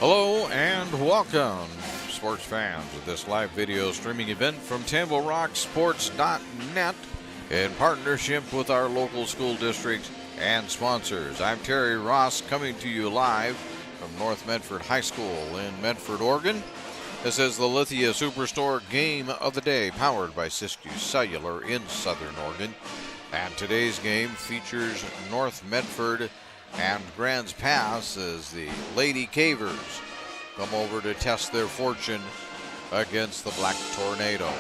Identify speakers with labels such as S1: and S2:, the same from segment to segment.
S1: Hello and welcome, sports fans, to this live video streaming event from TableRockSports.net in partnership with our local school district and sponsors. I'm Terry Ross, coming to you live from North Medford High School in Medford, Oregon. This is the Lithia Superstore Game of the Day, powered by Siskiyou Cellular in Southern Oregon. And today's game features North Medford and Grants Pass as the Lady Cavers come over to test their fortune against the Black Tornado.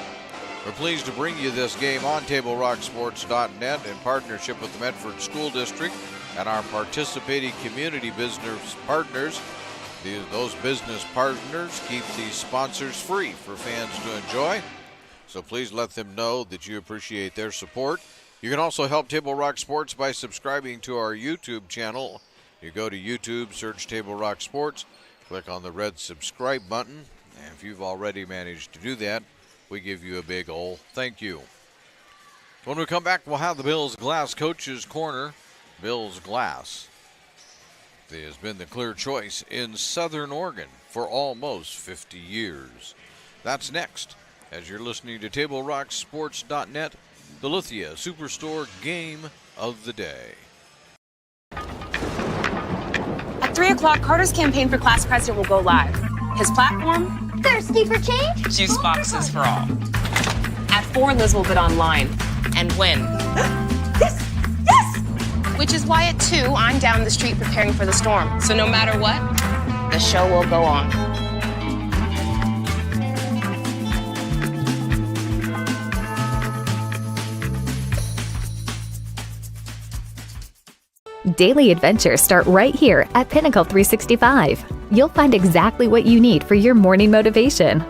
S1: We're pleased to bring you this game on TableRockSports.net in partnership with the Medford School District and our participating community business partners. Those business partners keep these sponsors free for fans to enjoy, so please let them know that you appreciate their support. You can also help Table Rock Sports by subscribing to our YouTube channel. You go to YouTube, search Table Rock Sports, click on the red subscribe button, and if you've already managed to do that, we give you a big ol' thank you. When we come back, we'll have the Bills Glass Coaches Corner. Bills Glass has been the clear choice in Southern Oregon for almost 50 years. That's next, as you're listening to TableRockSports.net, the Lithia Superstore Game of the Day.
S2: At 3 o'clock, Carter's campaign for class president will go live. His platform?
S3: Thirsty for change?
S2: Juice boxes for all. At 4, Liz will bid online and win.
S3: Yes! Yes!
S2: Which is why at 2, I'm down the street preparing for the storm. So no matter what, the show will go on.
S4: Daily adventures start right here at Pinnacle 365. You'll find exactly what you need for your morning motivation.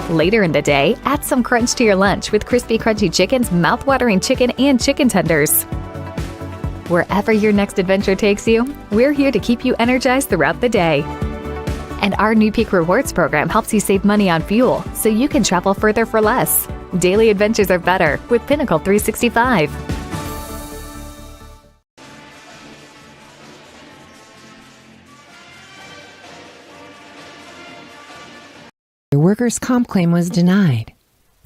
S4: Later in the day, add some crunch to your lunch with crispy, crunchy chickens, mouth-watering chicken, and chicken tenders. Wherever your next adventure takes you, we're here to keep you energized throughout the day. And our new Peak Rewards program helps you save money on fuel so you can travel further for less. Daily adventures are better with Pinnacle 365.
S5: Your workers' comp claim was denied.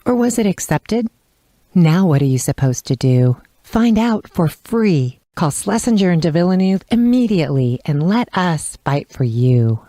S5: Or was it accepted? Now what are you supposed to do? Find out for free. Call Schlesinger and de Villeneuve immediately and let us fight for you.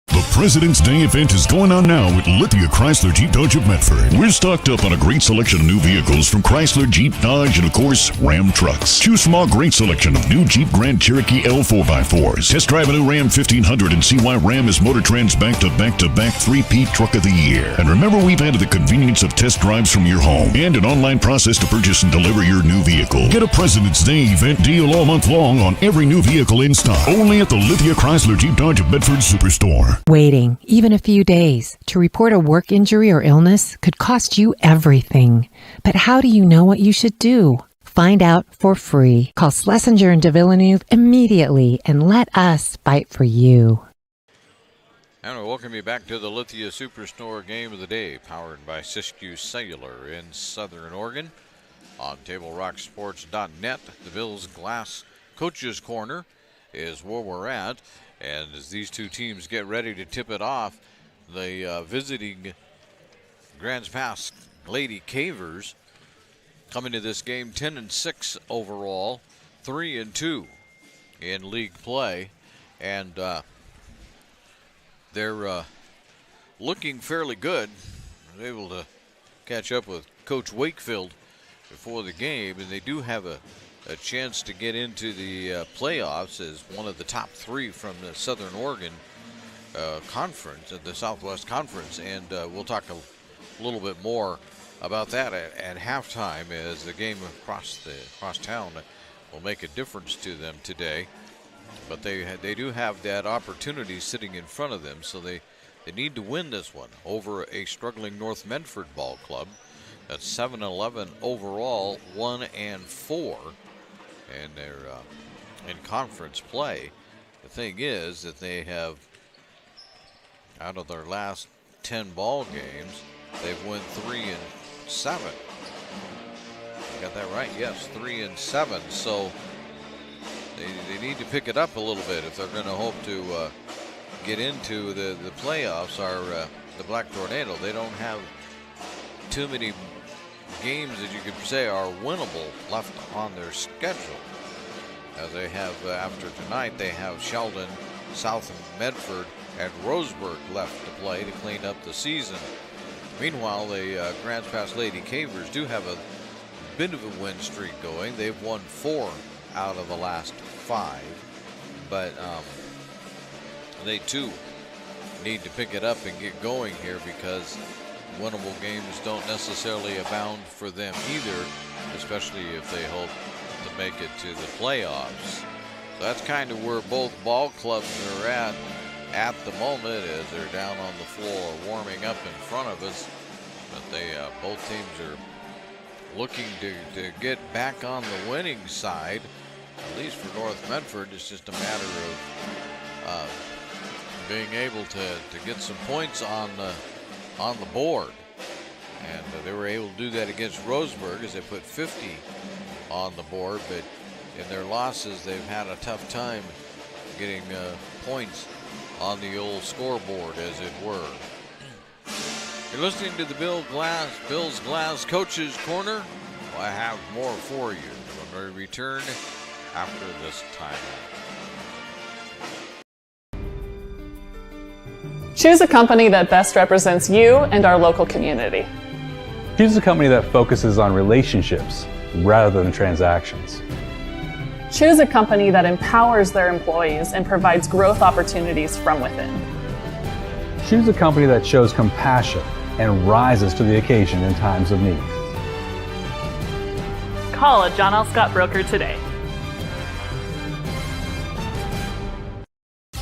S6: The President's Day event is going on now at Lithia Chrysler Jeep Dodge of Medford. We're stocked up on a great selection of new vehicles from Chrysler, Jeep, Dodge, and of course, Ram trucks. Choose from our great selection of new Jeep Grand Cherokee L 4x4s. Test drive a new Ram 1500 and see why Ram is Motor Trend's back-to-back-to-back 3-peat Truck of the Year. And remember, we've added the convenience of test drives from your home and an online process to purchase and deliver your new vehicle. Get a President's Day event deal all month long on every new vehicle in stock. Only at the Lithia Chrysler Jeep Dodge of Medford Superstore.
S5: Waiting, even a few days, to report a work injury or illness could cost you everything. But how do you know what you should do? Find out for free. Call Schlesinger and de Villeneuve immediately and let us fight for you.
S1: And we welcome you back to the Lithia Superstore Game of the Day, powered by Siskiyou Cellular in Southern Oregon. On TableRockSports.net, the Bills Glass Coaches Corner is where we're at. And as these two teams get ready to tip it off, the visiting Grants Pass Lady Cavers come into this game 10-6 overall, 3-2 in league play, and they're looking fairly good. They're able to catch up with Coach Wakefield before the game, and they do have a chance to get into the playoffs as one of the top 3 from the Southern Oregon Conference, the Southwest Conference, and we'll talk a little bit more about that at halftime, as the game across town will make a difference to them today. But they do have that opportunity sitting in front of them, so they need to win this one over a struggling North Medford ball club. That's 7-11 overall, 1-4. And they're in conference play. The thing is that they have, out of their last 10 ball games, they've won 3-7. Got that right? Yes, 3-7. So they need to pick it up a little bit if they're going to hope to get into the playoffs. The Black Tornado, they don't have too many games that you could say are winnable left on their schedule. As they have, after tonight, they have Sheldon, South and Medford, and Roseburg left to play to clean up the season. Meanwhile, the Grants Pass Lady Cavers do have a bit of a win streak going. They've won 4 out of the last 5, but they too need to pick it up and get going here, because winnable games don't necessarily abound for them either, especially if they hope to make it to the playoffs. So that's kind of where both ball clubs are at the moment, as they're down on the floor warming up in front of us. But they both teams are looking to get back on the winning side. At least for North Medford, it's just a matter of being able to get some points on the board. And they were able to do that against Roseburg, as they put 50 on the board. But in their losses, they've had a tough time getting points on the old scoreboard, as it were. You're listening to the Bills Glass Coaches Corner. Well, I have more for you when we return after this timeout.
S7: Choose a company that best represents you and our local community.
S8: Choose a company that focuses on relationships rather than transactions.
S7: Choose a company that empowers their employees and provides growth opportunities from within.
S8: Choose a company that shows compassion and rises to the occasion in times of need.
S7: Call a John L. Scott broker today.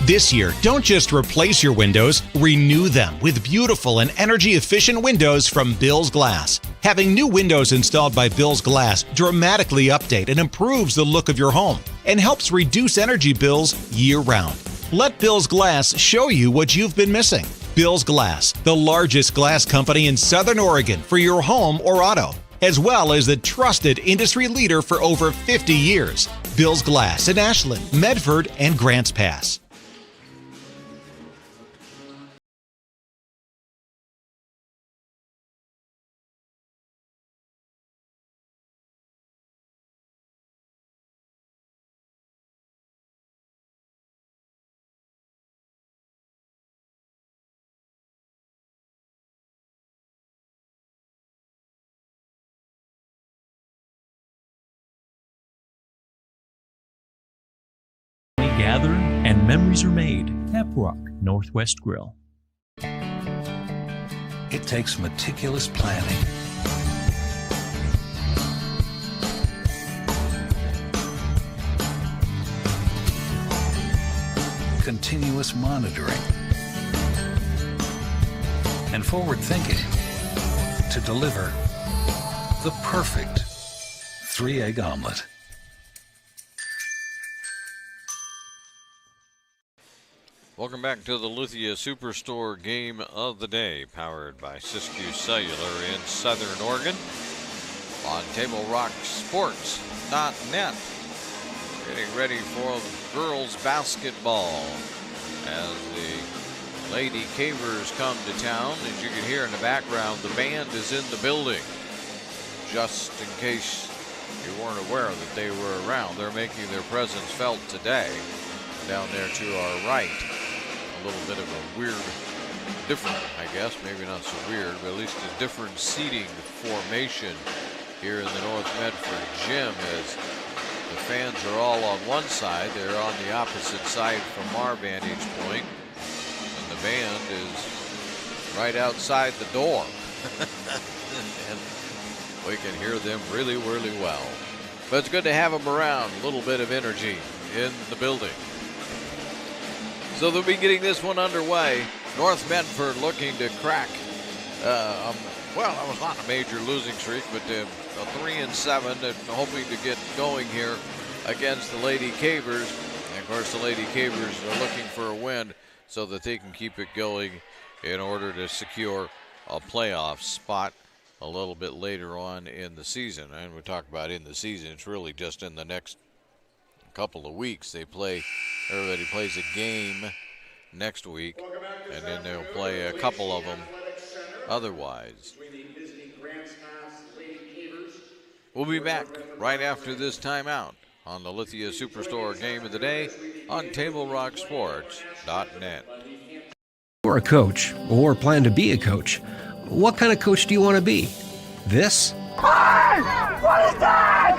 S9: This year, don't just replace your windows, renew them with beautiful and energy-efficient windows from Bills Glass. Having new windows installed by Bills Glass dramatically update and improves the look of your home and helps reduce energy bills year-round. Let Bills Glass show you what you've been missing. Bills Glass, the largest glass company in Southern Oregon for your home or auto, as well as the trusted industry leader for over 50 years. Bills Glass in Ashland, Medford, and Grants Pass.
S10: Gather and memories are made. Tap Rock Northwest Grill.
S11: It takes meticulous planning, continuous monitoring, and forward thinking to deliver the perfect 3-egg omelet.
S1: Welcome back to the Lithia Superstore Game of the Day, powered by Siskiyou Cellular in Southern Oregon on TableRockSports.net. Getting ready for girls basketball as the Lady Cavers come to town. As you can hear in the background, the band is in the building. Just in case you weren't aware that they were around, they're making their presence felt today. Down there to our right. A little bit of a weird, different, I guess, maybe not so weird, but at least a different seating formation here in the North Medford gym, as the fans are all on one side. They're on the opposite side from our vantage point, and the band is right outside the door. And we can hear them really, really well. But it's good to have them around. A little bit of energy in the building. So they'll be getting this one underway. North Medford looking to crack, well, that was not a major losing streak, but a 3-7, and hoping to get going here against the Lady Cavers. And of course, the Lady Cavers are looking for a win so that they can keep it going in order to secure a playoff spot a little bit later on in the season. And we talk about in the season, it's really just in the next couple of weeks. Everybody plays a game next week, and then they'll play a couple of them otherwise. We'll be back right after this timeout on the Lithia Superstore Game of the Day on TableRockSports.net.
S12: You're a coach or plan to be a coach. What kind of coach do you want to be? This?
S13: Hey! What is that?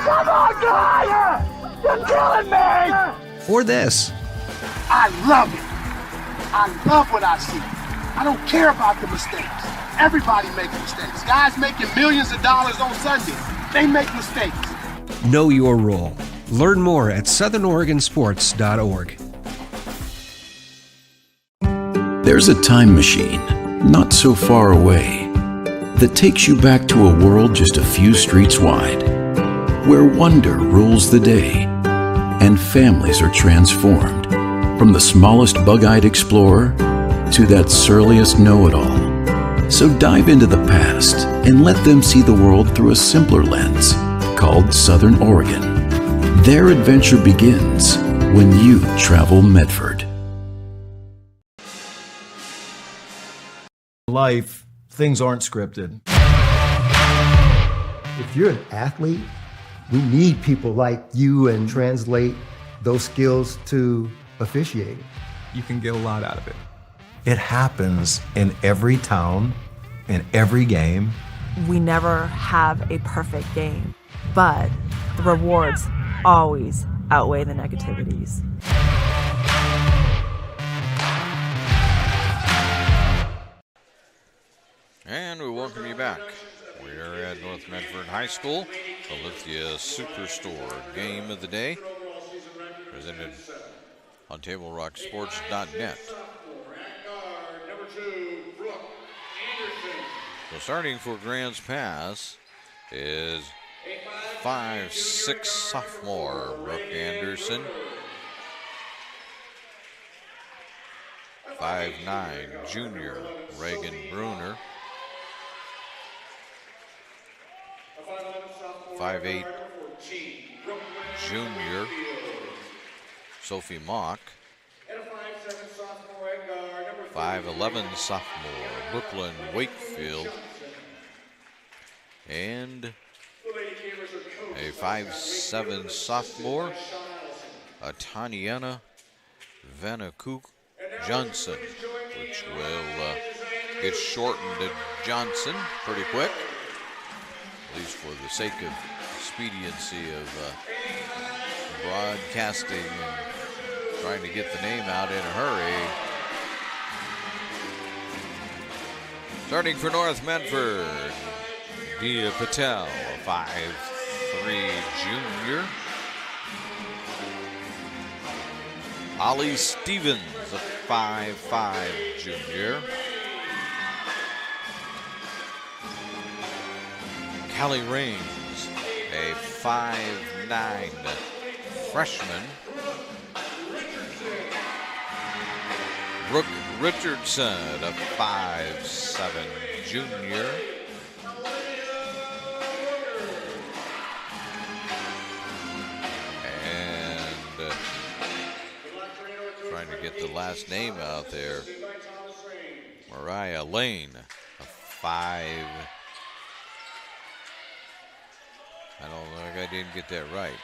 S13: Come on, Kaya! You're killing me!
S12: Or this?
S13: I love it. I love what I see. I don't care about the mistakes. Everybody makes mistakes. Guys making millions of dollars on Sunday, they make mistakes.
S12: Know your role. Learn more at southernoregonsports.org.
S14: There's a time machine, not so far away, that takes you back to a world just a few streets wide, where wonder rules the day, and families are transformed, from the smallest bug-eyed explorer to that surliest know-it-all. So dive into the past and let them see the world through a simpler lens, called Southern Oregon. Their adventure begins when you travel Medford.
S15: Life, things aren't scripted.
S16: If you're an athlete, we need people like you and translate those skills to officiating.
S15: You can get a lot out of it. It happens in every town, in every game.
S17: We never have a perfect game, but the rewards always outweigh the negativities.
S1: And we welcome you back. We are at North Medford High School, the Lithia Superstore Game of the Day, presented on TableRockSports.net. So starting for Grants Pass is 5'6" sophomore Brooke Anderson, 5'9" junior Reagan Bruner, 5'8" junior Sophie Mock, 5'11" sophomore Brooklyn Wakefield, and a 5'7" sophomore Taniana Vanakuk Johnson, which will get shortened to Johnson pretty quick, at least for the sake of expediency of broadcasting and trying to get the name out in a hurry. Starting for North Medford, Dia Patel, a 5'3" junior. Ollie Stevens, a 5'5" junior. Callie Raines, a 5'9" freshman. Brooke Richardson, a 5'7" junior. And trying to get the last name out there, Mariah Lane, a 5. I don't think I didn't get that right.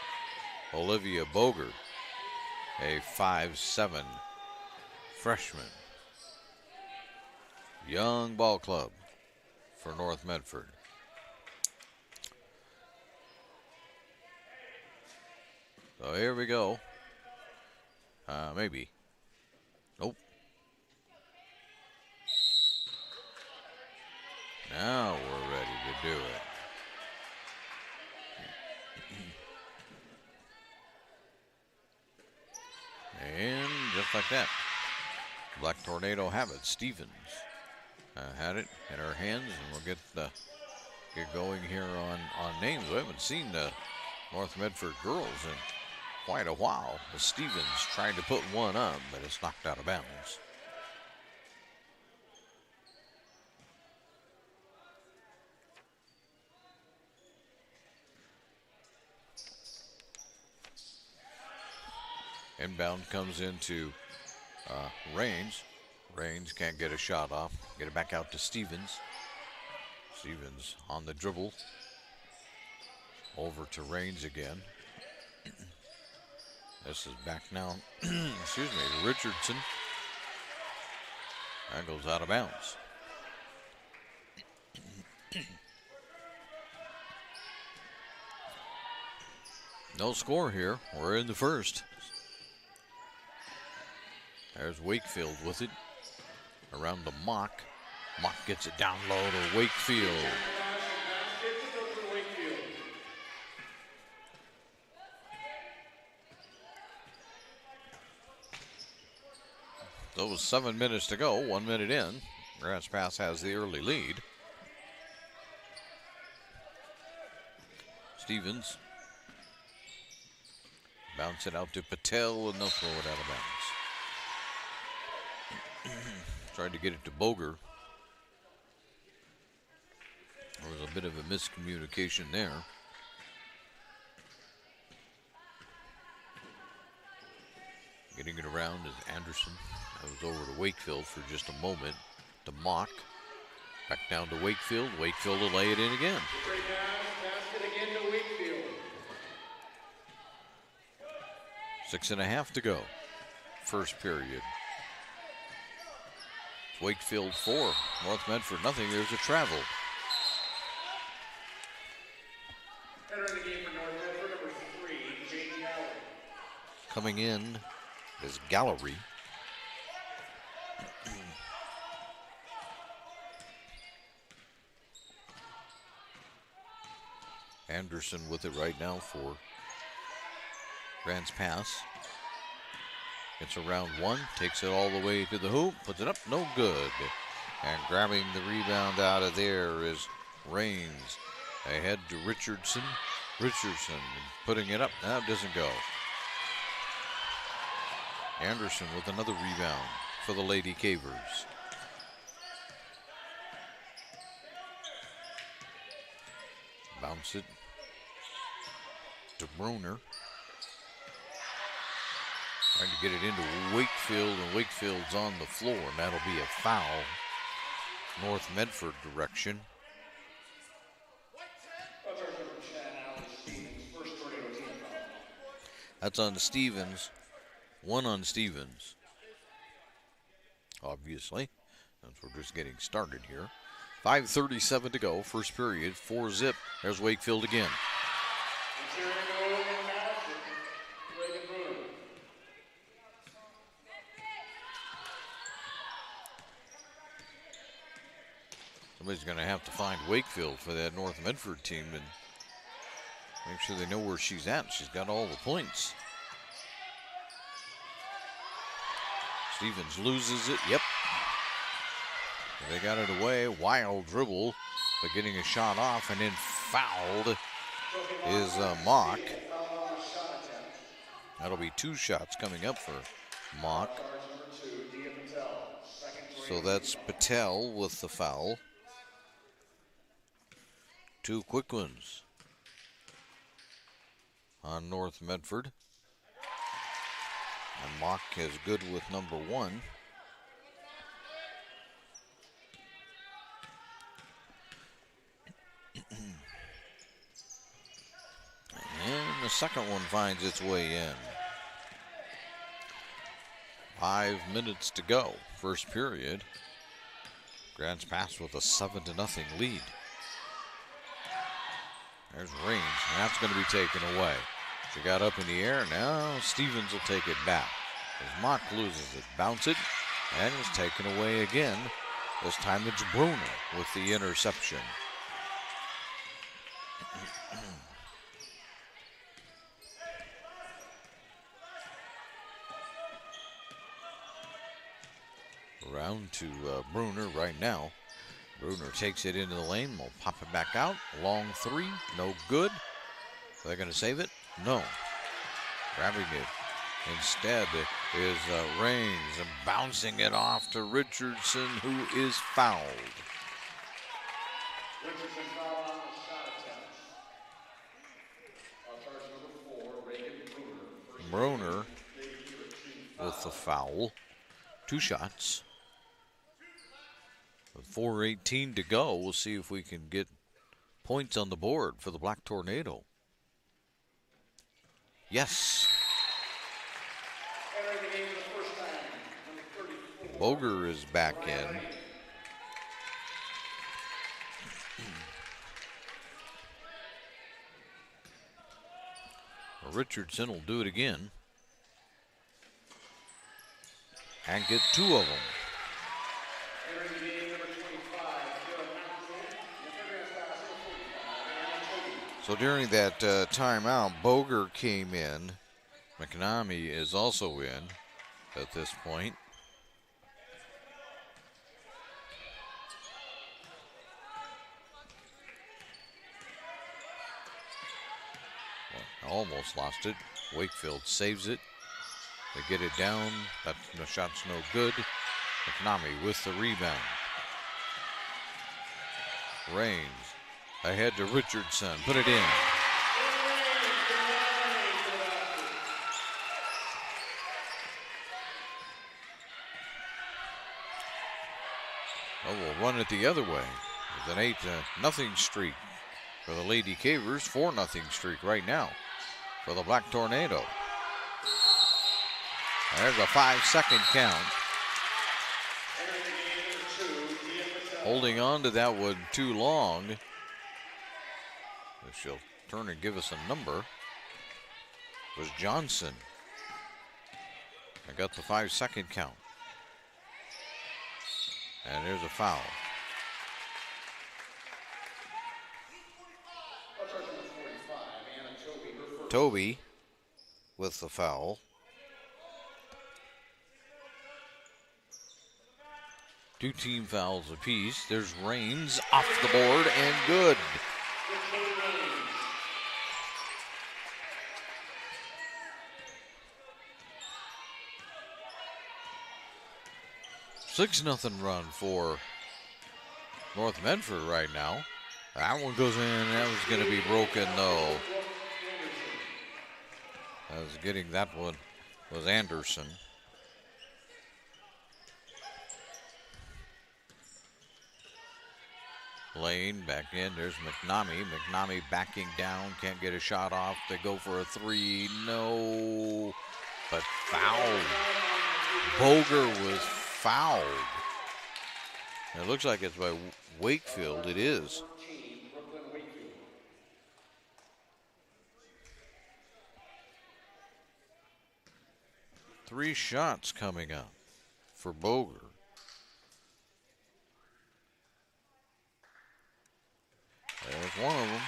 S1: Olivia Bogert, a 5'7" freshman. Young ball club for North Medford. So here we go. Maybe. Nope. Now we're ready to do it. And just like that, Black Tornado have it. Stevens had it in her hands, and we'll get going here on names. We haven't seen the North Medford girls in quite a while. Stevens trying to put one up, but it's knocked out of bounds. Inbound comes into Raines. Raines can't get a shot off. Get it back out to Stevens. Stevens on the dribble. Over to Raines again. This is back now, excuse me, to Richardson. That goes out of bounds. No score here. We're in the first. There's Wakefield with it. Around the Mock. Mock gets it down low to Wakefield. So it was 7 minutes to go, 1 minute in. Grants Pass has the early lead. Stevens. Bounce it out to Patel and they'll throw it out of bounds. Tried to get it to Boger. There was a bit of a miscommunication there. Getting it around is Anderson. That was over to Wakefield for just a moment. To Mock. Back down to Wakefield. Wakefield will lay it in again. 6.5 to go. First period. Wakefield 4. North Medford nothing. There's a travel.
S18: Entering the game for North Medford, number 3, Jake Gallery.
S1: Coming in is Gallery. Anderson with it right now for Grants Pass. Gets around one, takes it all the way to the hoop, puts it up, no good. And grabbing the rebound out of there is Raines. Ahead to Richardson. Richardson putting it up, that doesn't go. Anderson with another rebound for the Lady Cavers. Bounce it to Bruner. Trying to get it into Wakefield, and Wakefield's on the floor, and that'll be a foul. North Medford direction. That's on Stevens. One on Stevens. Obviously, since we're just getting started here. 5:37 to go, first period, 4-zip. There's Wakefield again. Somebody's going to have to find Wakefield for that North Medford team and make sure they know where she's at. She's got all the points. Stevens loses it. Yep. They got it away. Wild dribble, but getting a shot off and then fouled is Mock. That'll be 2 shots coming up for Mock. So that's Patel with the foul. 2 quick ones on North Medford. And Mock is good with number 1. And the second one finds its way in. 5 minutes to go, first period. Grants Pass with a 7-0 lead. There's Raines, and that's going to be taken away. She got up in the air, now Stevens will take it back. As Mock loses it, bounce it, and is taken away again. This time it's Bruner with the interception. Around to Bruner right now. Bruner takes it into the lane, will pop it back out. Long 3, no good. Are they going to save it? No. Grabbing it instead is Raines and bouncing it off to Richardson, who is fouled.
S18: Richardson fouled on the shot attempt. Charge number 4, Reagan Bruner.
S1: Bruner with the foul. 2 shots. With 4:18 to go, we'll see if we can get points on the board for the Black Tornado. Yes. Boger is back in. Richardson will do it again. And get 2 of them. So during that timeout, Boger came in. McNamee is also in at this point. Well, almost lost it. Wakefield saves it. They get it down. The shot's no good. McNamee with the rebound. Raines ahead to Richardson. Put it in. Oh, we'll run it the other way with an 8-0 streak for the Lady Cavers. 4-0 streak right now for the Black Tornado. There's a 5-second count. Holding on to that one too long. She'll turn and give us a number. It was Johnson. I got the 5-second count. And there's a foul. Toby with the foul. 2 team fouls apiece. There's Raines off the board and good. Six-0 run for North Medford right now. That one goes in. That was going to be broken though. Getting that one was Anderson. Lane back in. There's McNamee. McNamee backing down. Can't get a shot off. They go for a 3. No. But fouled. Boger was fouled. It looks like it's by Wakefield. It is. Three shots coming up for Boger. There's one of them.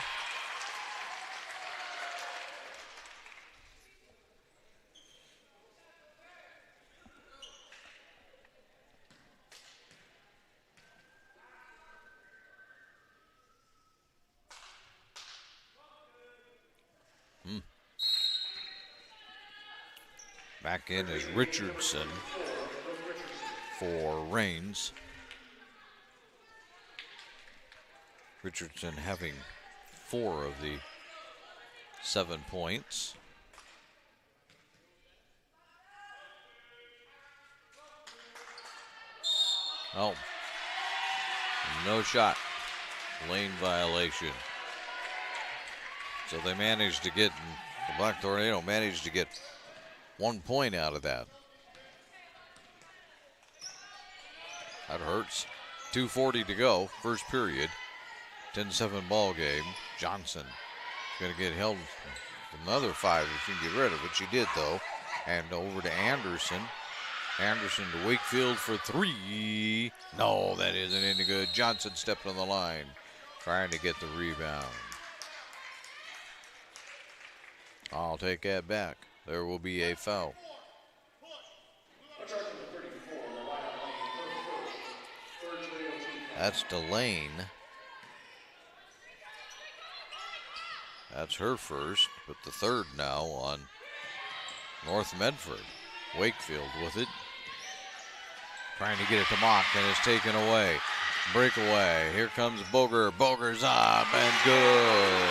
S1: Back in is Richardson for Raines. Richardson having 4 of the 7 points. Oh, no shot. Lane violation. So they managed to get, the Black Tornado managed to get 1 point out of that. That hurts. 2:40 to go, first period. 10-7 ball game. Johnson going to get held another 5 if she can get rid of it. She did though. And over to Anderson. Anderson to Wakefield for 3. No, that isn't any good. Johnson stepped on the line, trying to get the rebound. I'll take that back. There will be a foul. That's Delane. That's her first, but the third now on North Medford. Wakefield with it. Trying to get it to Mock, and it's taken away. Breakaway. Here comes Boger. Boger's up and good.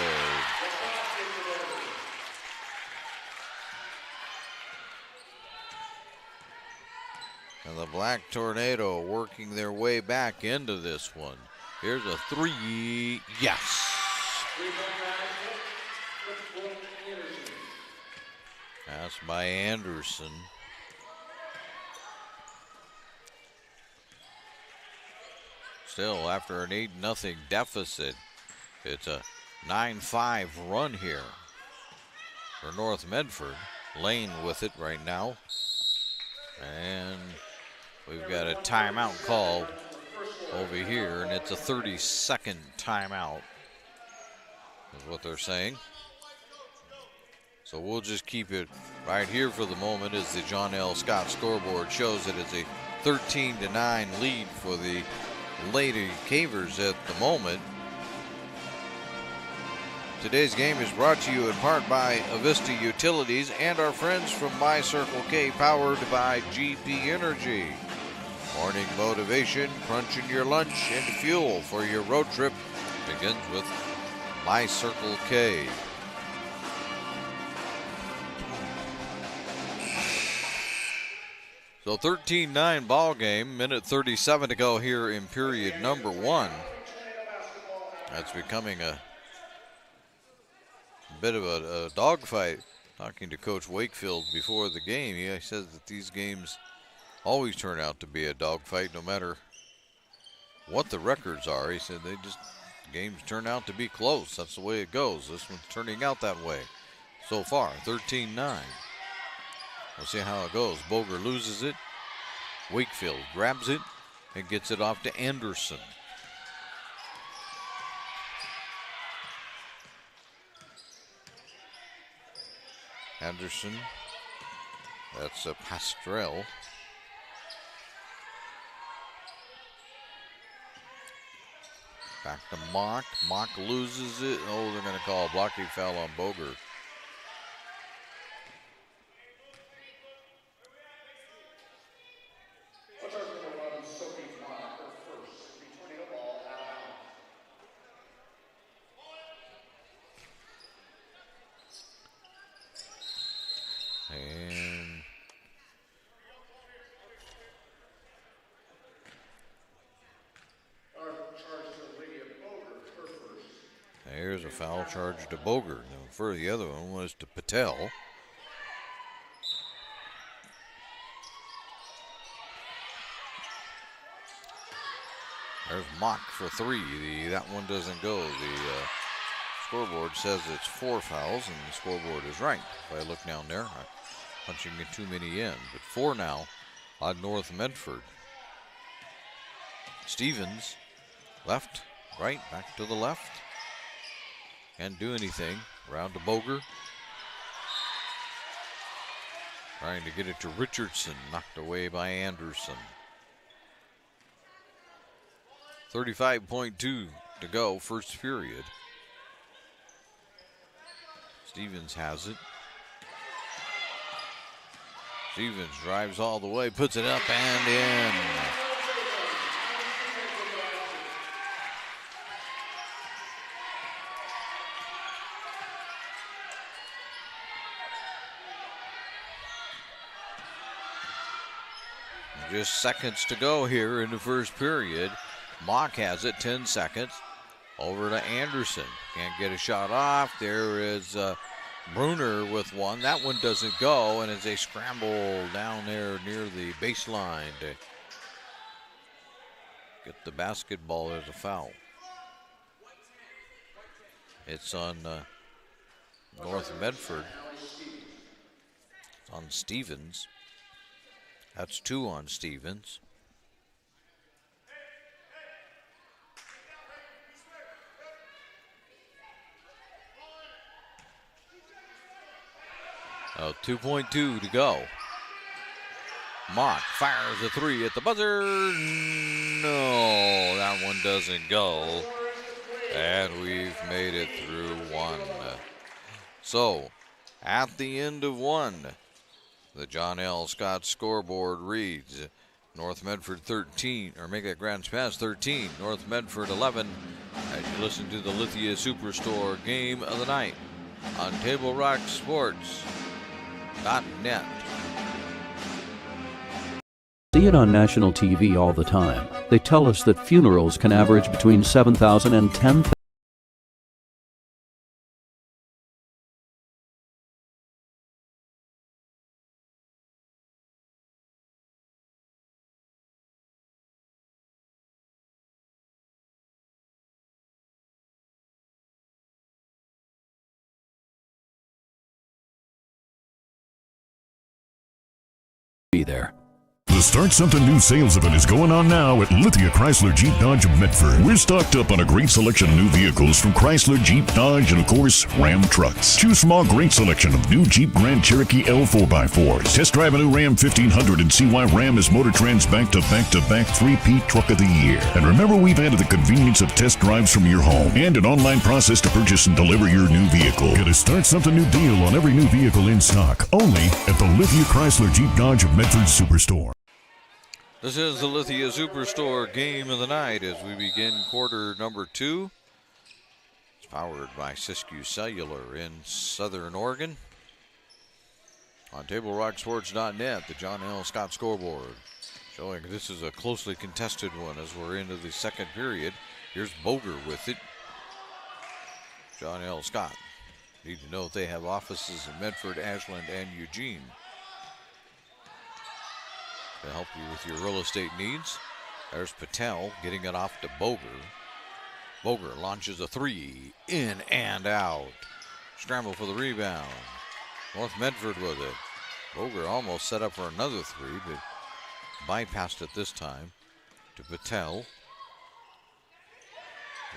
S1: the Black Tornado working their way back into this one. Here's a three. Yes. Pass by Anderson. Still, after an 8-0 deficit, it's a 9-5 run here for North Medford. Lane with it right now. And we've got a timeout called over here, and it's a 30-second timeout, is what they're saying. So we'll just keep it right here for the moment as the John L. Scott scoreboard shows it as a 13-9 lead for the Lady Cavers at the moment. Today's game is brought to you in part by Avista Utilities and our friends from My Circle K, powered by GP Energy. Morning motivation, crunching your lunch, and fuel for your road trip begins with My Circle K. So 13-9 ball game, minute 37 to go here in period number 1. That's becoming a bit of a dogfight. Talking to Coach Wakefield before the game, he says that these games always turn out to be a dogfight no matter what the records are. He said games turn out to be close. That's the way it goes. This one's turning out that way so far, 13-9. We'll see how it goes. Boger loses it. Wakefield grabs it and gets it off to Anderson. Anderson. That's a Pastrell. Back to Mock. Mock loses it. Oh, they're going to call a blocking foul on Boger. And there's a foul charge to Boger. Now, for the other one was to Patel. There's Mock for three. That one doesn't go. The scoreboard says it's 4 fouls, and the scoreboard is right. If I look down there, I'm punching too many in. But 4 now on North Medford. Stevens, left, right, back to the left. Can't do anything. Around to Boger. Trying to get it to Richardson. Knocked away by Anderson. 35.2 to go, first period. Stevens has it. Stevens drives all the way, puts it up and in. Just seconds to go here in the first period. Mock has it, 10 seconds. Over to Anderson. Can't get a shot off. There is Bruner with one. That one doesn't go, and it's a scramble down there near the baseline to get the basketball as a foul. It's on North Medford. It's on Stevens. That's 2 on Stevens. Oh, 2.2 to go. Mock fires a 3 at the buzzer. No, that one doesn't go. And we've made it through 1. So, at the end of 1, the John L. Scott scoreboard reads North Medford 13, or Mega Grants Pass 13, North Medford 11. As you listen to the Lithia Superstore Game of the Night on TableRockSports.net.
S19: see it on national TV all the time. They tell us that funerals can average between 7,000 and 10,000. Be there.
S6: The Start Something New sales event is going on now at Lithia Chrysler Jeep Dodge of Medford. We're stocked up on a great selection of new vehicles from Chrysler, Jeep, Dodge, and of course, Ram trucks. Choose from our great selection of new Jeep Grand Cherokee L 4x4s. Test drive a new Ram 1500 and see why Ram is Motor Trend's back-to-back-to-back 3P Truck of the Year. And remember, we've added the convenience of test drives from your home and an online process to purchase and deliver your new vehicle. Get a Start Something New deal on every new vehicle in stock, only at the Lithia Chrysler Jeep Dodge of Medford Superstore.
S1: This is the Lithia Superstore game of the night as we begin quarter number 2. It's powered by Siskiyou Cellular in Southern Oregon. On TableRockSports.net, the John L. Scott scoreboard showing this is a closely contested one as we're into the second period. Here's Boger with it. John L. Scott. Need to know if they have offices in Medford, Ashland, and Eugene to help you with your real estate needs. There's Patel getting it off to Boger. Boger launches a 3, in and out. Scramble for the rebound. North Medford with it. Boger almost set up for another 3, but bypassed it this time to Patel.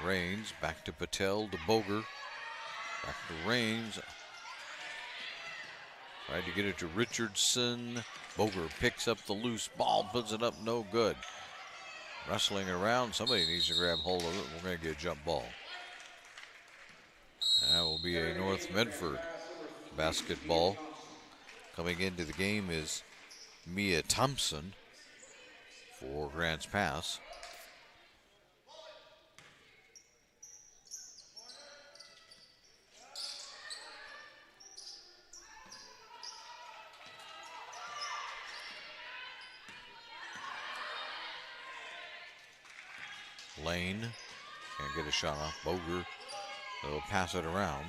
S1: Rains back to Patel to Boger. Back to Rains. Tried to get it to Richardson. Boger picks up the loose ball, puts it up, no good. Wrestling around, somebody needs to grab hold of it. We're going to get a jump ball. That will be a North Medford basketball. Coming into the game is Mia Thompson for Grants Pass. Lane can't get a shot off. Boger, they'll pass it around.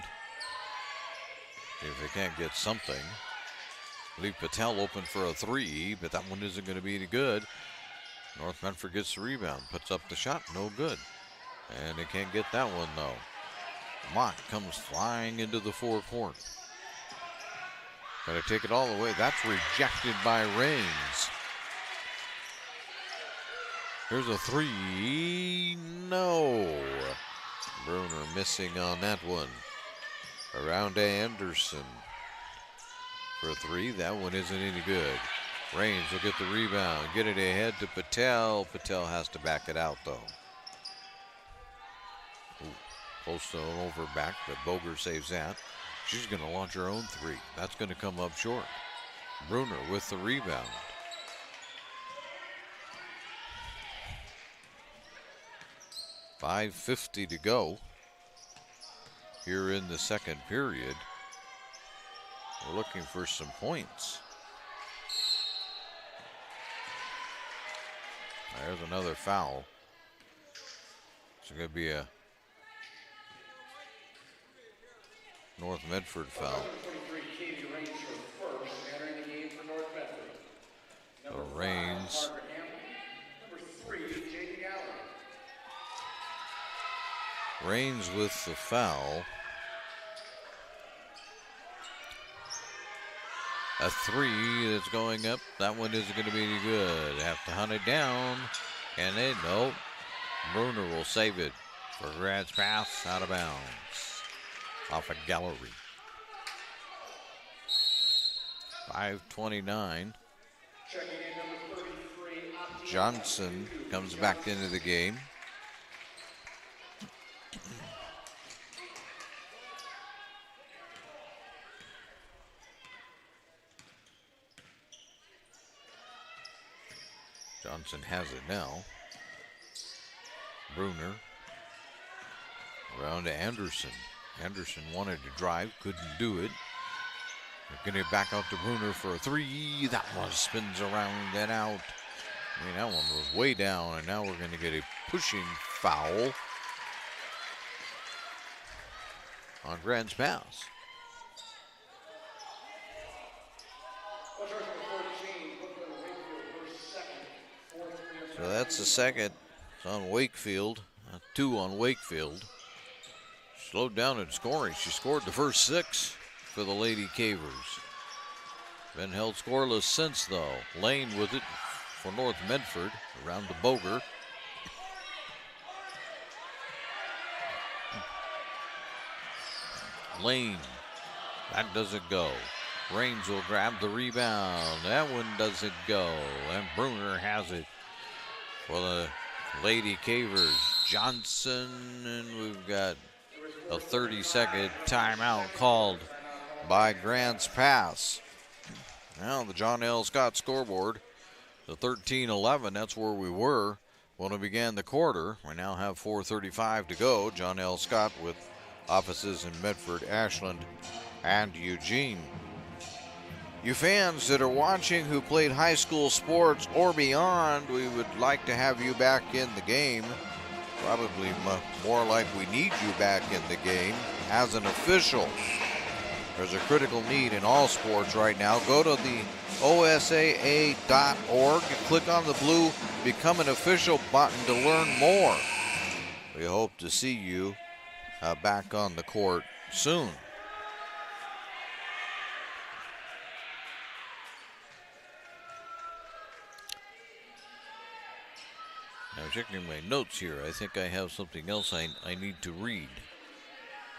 S1: If they can't get something. Leave Patel open for a 3, but that one isn't going to be any good. North Medford gets the rebound, puts up the shot, no good. And they can't get that one though. Mock comes flying into the forecourt. Got to take it all the way. That's rejected by Rains. Here's a 3, no. Bruner missing on that one. Around to Anderson for a 3. That one isn't any good. Rains will get the rebound, get it ahead to Patel. Patel has to back it out though. Ooh, close to an over back, but Boger saves that. She's going to launch her own 3. That's going to come up short. Bruner with the rebound. .550 to go here in the second period. We're looking for some points. There's another foul. It's going to be a North Medford foul. So Rains. Rains with the foul. A 3 that's going up. That one isn't going to be any good. They have to hunt it down. Can they? Nope. Bruner will save it for Grants Pass out of bounds. Off a gallery. 5:29. Johnson comes back into the game. Johnson has it now. Bruner around to Anderson. Anderson wanted to drive, couldn't do it. They're getting it back out to Bruner for a 3. That one spins around and out. I mean, that one was way down, and now we're going to get a pushing foul on Grant's pass. So that's the second. It's on Wakefield. 2 on Wakefield. Slowed down in scoring. She scored the first 6 for the Lady Cavers. Been held scoreless since, though. Lane with it for North Medford around the Boger. Lane, that doesn't go. Raines will grab the rebound. That one doesn't go. And Bruner has it for the Lady Cavers. Johnson, and we've got a 30-second timeout called by Grant's pass. Now the John L. Scott scoreboard, the 13-11, that's where we were when we began the quarter. We now have 4:35 to go. John L. Scott with offices in Medford, Ashland, and Eugene. You fans that are watching who played high school sports or beyond, we would like to have you back in the game. Probably more like we need you back in the game as an official. There's a critical need in all sports right now. Go to the OSAA.org and click on the blue Become an Official button to learn more. We hope to see you back on the court soon. Now checking my notes here, I think I have something else I need to read.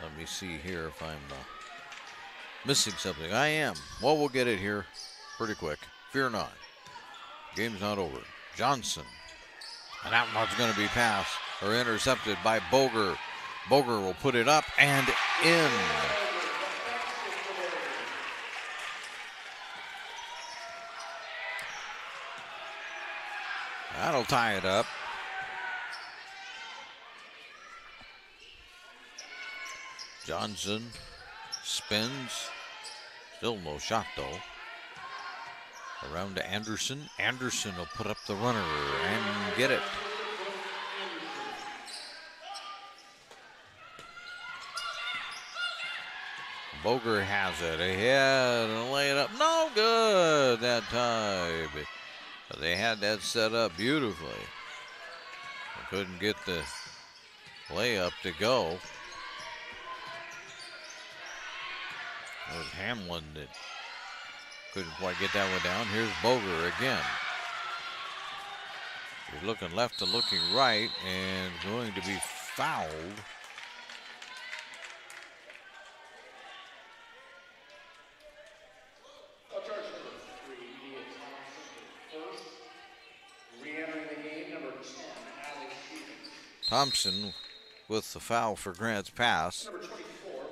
S1: Let me see here if I'm missing something. I am. Well, we'll get it here pretty quick. Fear not. Game's not over. Johnson. And that one's going to be passed or intercepted by Boger. Boger will put it up and in. That'll tie it up. Johnson spins. Still no shot, though. Around to Anderson. Anderson will put up the runner and get it. Boger has it ahead and lay it up. No good that time. But they had that set up beautifully. They couldn't get the layup to go. It was Hamlin that couldn't quite get that one down. Here's Boger again. He's looking left and looking right and going to be fouled. Thompson with the foul for Grant's pass.
S18: Number 24,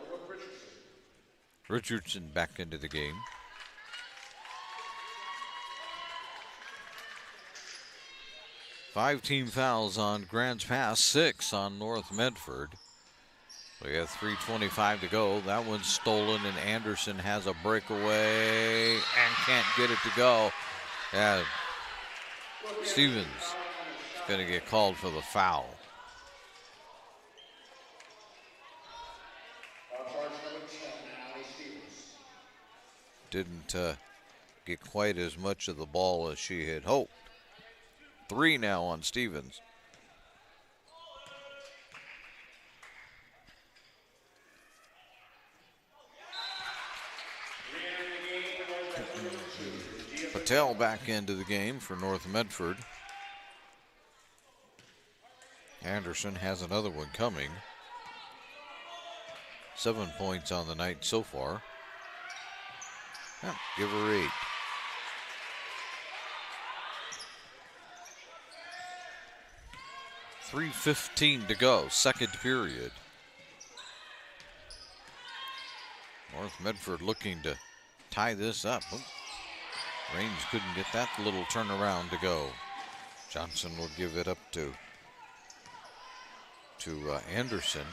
S18: Brooke Richardson.
S1: Richardson back into the game. Five team fouls on Grant's pass, 6 on North Medford. We have 3:25 to go. That one's stolen, and Anderson has a breakaway and can't get it to go. Yeah, Stevens is going to get called for the foul. Didn't get quite as much of the ball as she had hoped. 3 now on Stevens. Patel back into the game for North Medford. Anderson has another one coming. 7 points on the night so far. Yeah, give her 8. .3:15 to go, second period. North Medford looking to tie this up. Oh, Raines couldn't get that little turnaround to go. Johnson will give it up to Anderson.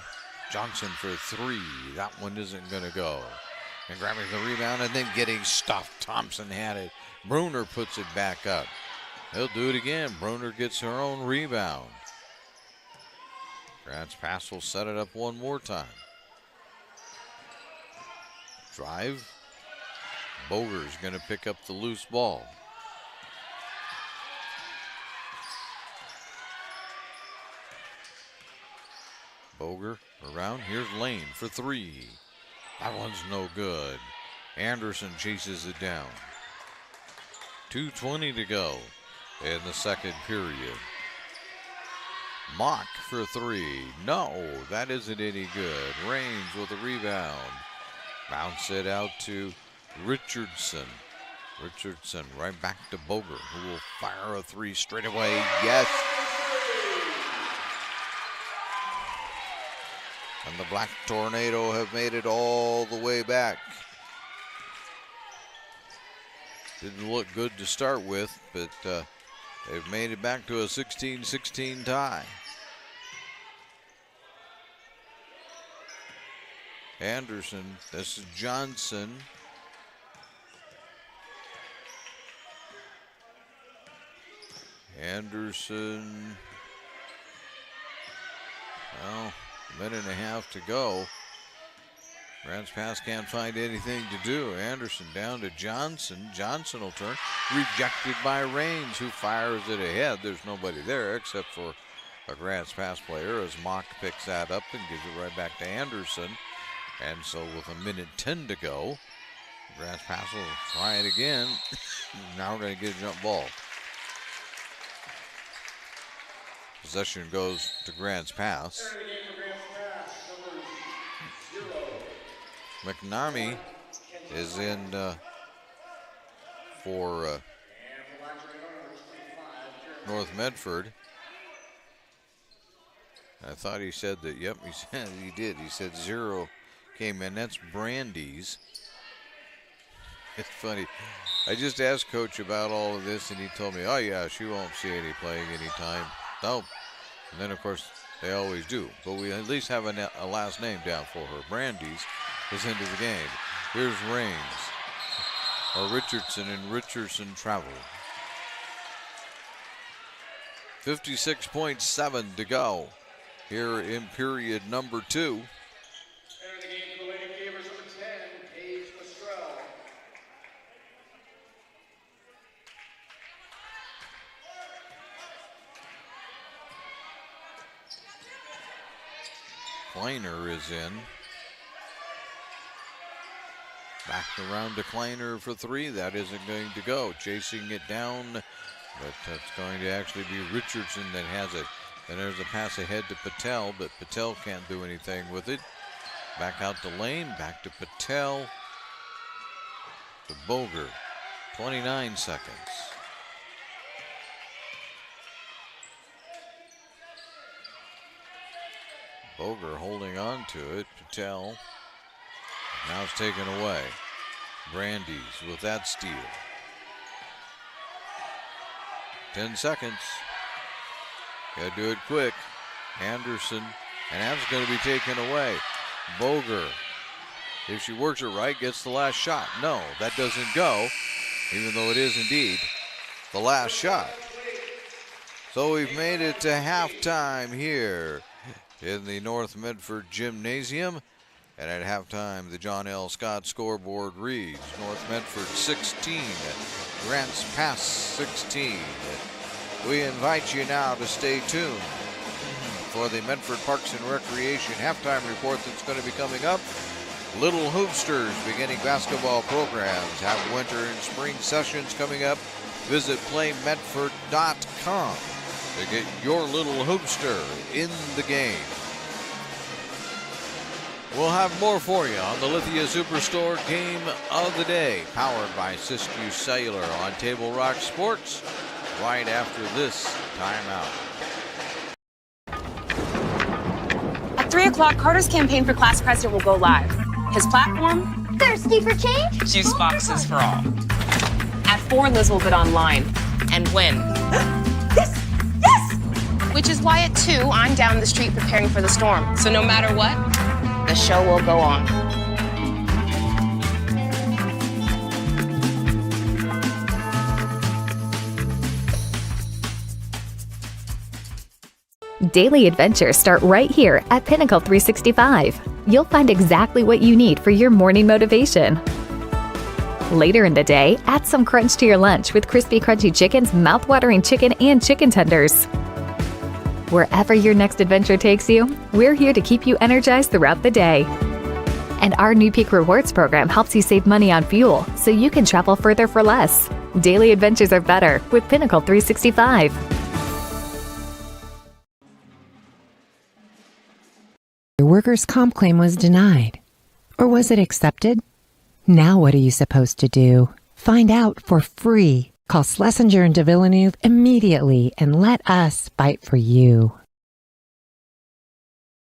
S1: Johnson for 3. That one isn't going to go. And grabbing the rebound and then getting stuffed. Thompson had it. Bruner puts it back up. He'll do it again. Bruner gets her own rebound. Grants Pass will set it up one more time. Drive. Boger's going to pick up the loose ball. Boger around. Here's Lane for three. That one's no good. Anderson chases it down. 2:20 to go in the second period. Mock for three. No, that isn't any good. Raines with a rebound. Bounce it out to Richardson. Richardson right back to Boger, who will fire a three straight away. Yes. And the Black Tornado have made it all the way back. Didn't look good to start with, but they've made it back to a 16-16 tie. Anderson, this is Johnson. Anderson. Well, a minute and a half to go. Grants Pass can't find anything to do. Anderson down to Johnson. Johnson will turn. Rejected by Raines, who fires it ahead. There's nobody there except for a Grants Pass player as Mock picks that up and gives it right back to Anderson. And so with a minute 10 to go, Grants Pass will try it again. Now we're going to get a jump ball. Possession goes to Grants Pass. McNamee is in for North Medford. I thought he said that, yep, he said he did. He said 0 came in. That's Brandy's. It's funny. I just asked Coach about all of this, and he told me, oh, yeah, she won't see any playing anytime. Nope. And then, of course, they always do. But we at least have a last name down for her. Brandy's is into the game. Here's Raines. Or Richardson, and Richardson travel. 56.7 to go here in period number 2. Kleiner is in. Back around to Kleiner for three. That isn't going to go. Chasing it down, but that's going to actually be Richardson that has it. And there's a pass ahead to Patel, but Patel can't do anything with it. Back out to Lane, back to Patel. To Boger. 29 seconds. Boger holding on to it. Patel. Now it's taken away. Brandy's with that steal. 10 seconds. Gotta do it quick. Anderson, and that's going to be taken away. Boger, if she works it right, gets the last shot. No, that doesn't go, even though it is indeed the last shot. So we've made it to halftime here in the North Medford Gymnasium. And at halftime, the John L. Scott scoreboard reads North Medford 16, Grants Pass 16. We invite you now to stay tuned for the Medford Parks and Recreation halftime report that's going to be coming up. Little Hoopsters beginning basketball programs have winter and spring sessions coming up. Visit playmedford.com to get your little hoopster in the game. We'll have more for you on the Lithia Superstore Game of the Day, powered by Siskiyou Cellular on Table Rock Sports, right after this timeout.
S2: At 3 o'clock, Carter's campaign for class president will go live. His platform?
S3: Thirsty for change?
S2: Juice boxes for all. At 4, Liz will bid online and win.
S3: Yes! Yes!
S2: Which is why at 2, I'm down the street preparing for the storm. So no matter what, the show will go on.
S4: daily adventures start right here at Pinnacle 365. You'll find exactly what you need for your morning motivation. Later in the day, add some crunch to your lunch with crispy, crunchy chickens, mouth-watering chicken, and chicken tenders. Wherever your next adventure takes you, we're here to keep you energized throughout the day. And our new Peak Rewards program helps you save money on fuel so you can travel further for less. Daily adventures are better with Pinnacle 365.
S5: Your workers' comp claim was denied. Or was it accepted? Now what are you supposed to do? Find out for free. Call Schlesinger and de Villeneuve immediately and let us fight for you.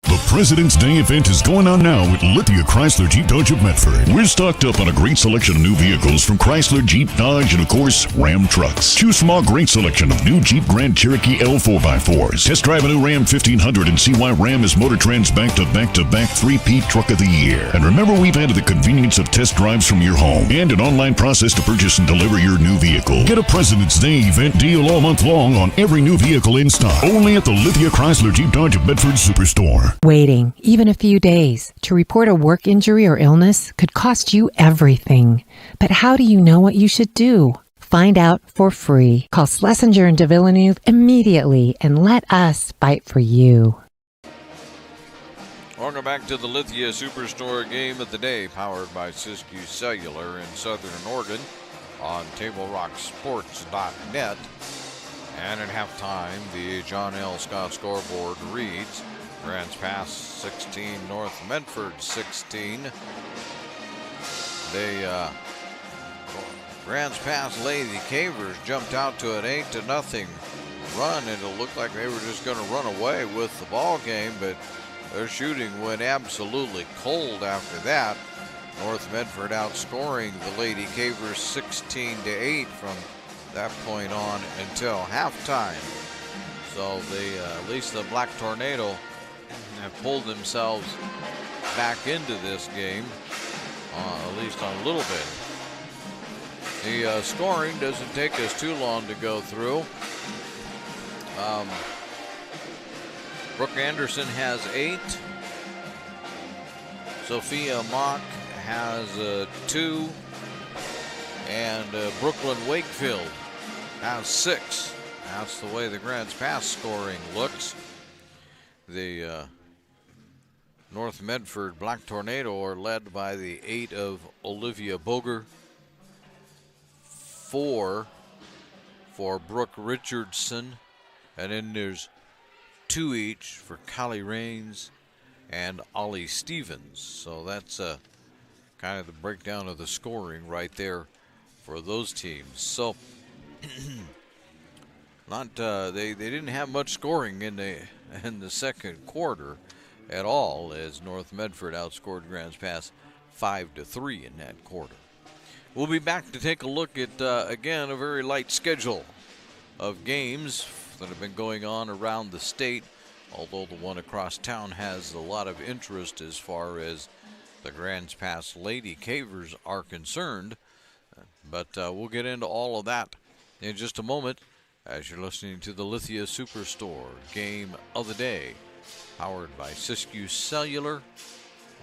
S6: The President's Day event is going on now at Lithia Chrysler Jeep Dodge of Medford. We're stocked up on a great selection of new vehicles from Chrysler, Jeep, Dodge, and of course, Ram trucks. Choose from our great selection of new Jeep Grand Cherokee L4x4s. Test drive a new Ram 1500 and see why Ram is MotorTrend's back-to-back three-peat truck of the year. And remember, we've added the convenience of test drives from your home and an online process to purchase and deliver your new vehicle. Get a President's Day event deal all month long on every new vehicle in stock. Only at the Lithia Chrysler Jeep Dodge of Medford Superstore.
S5: Waiting, even a few days, to report a work injury or illness could cost you everything. But how do you know what you should do? Find out for free. Call Schlesinger and de Villeneuve immediately and let us fight for you.
S1: Welcome back to the Lithia Superstore Game of the Day, powered by Siskiyou Cellular in Southern Oregon on TableRockSports.net. And at halftime, the John L. Scott scoreboard reads: Grants Pass 16, North Medford 16. Grants Pass Lady Cavers jumped out to an 8-0 run, and it looked like they were just going to run away with the ball game, but their shooting went absolutely cold after that. North Medford outscoring the Lady Cavers 16-8 from that point on until halftime. So at least the Black Tornado have pulled themselves back into this game, at least on a little bit. The scoring doesn't take us too long to go through. Brooke Anderson has 8. Sophia Mock has 2. And Brooklyn Wakefield has 6. That's the way the Grants Pass scoring looks. The North Medford Black Tornado are led by the 8 of Olivia Boger, 4 for Brooke Richardson, and then there's 2 each for Callie Rains and Ollie Stevens. So that's kind of the breakdown of the scoring right there for those teams. So they didn't have much scoring in the second quarter at all, as North Medford outscored Grants Pass 5-3 in that quarter. We'll be back to take a look at again a very light schedule of games that have been going on around the state, although the one across town has a lot of interest as far as the Grants Pass Lady Cavers are concerned. But we'll get into all of that in just a moment as you're listening to the Lithia Superstore Game of the Day, powered by Siskiyou Cellular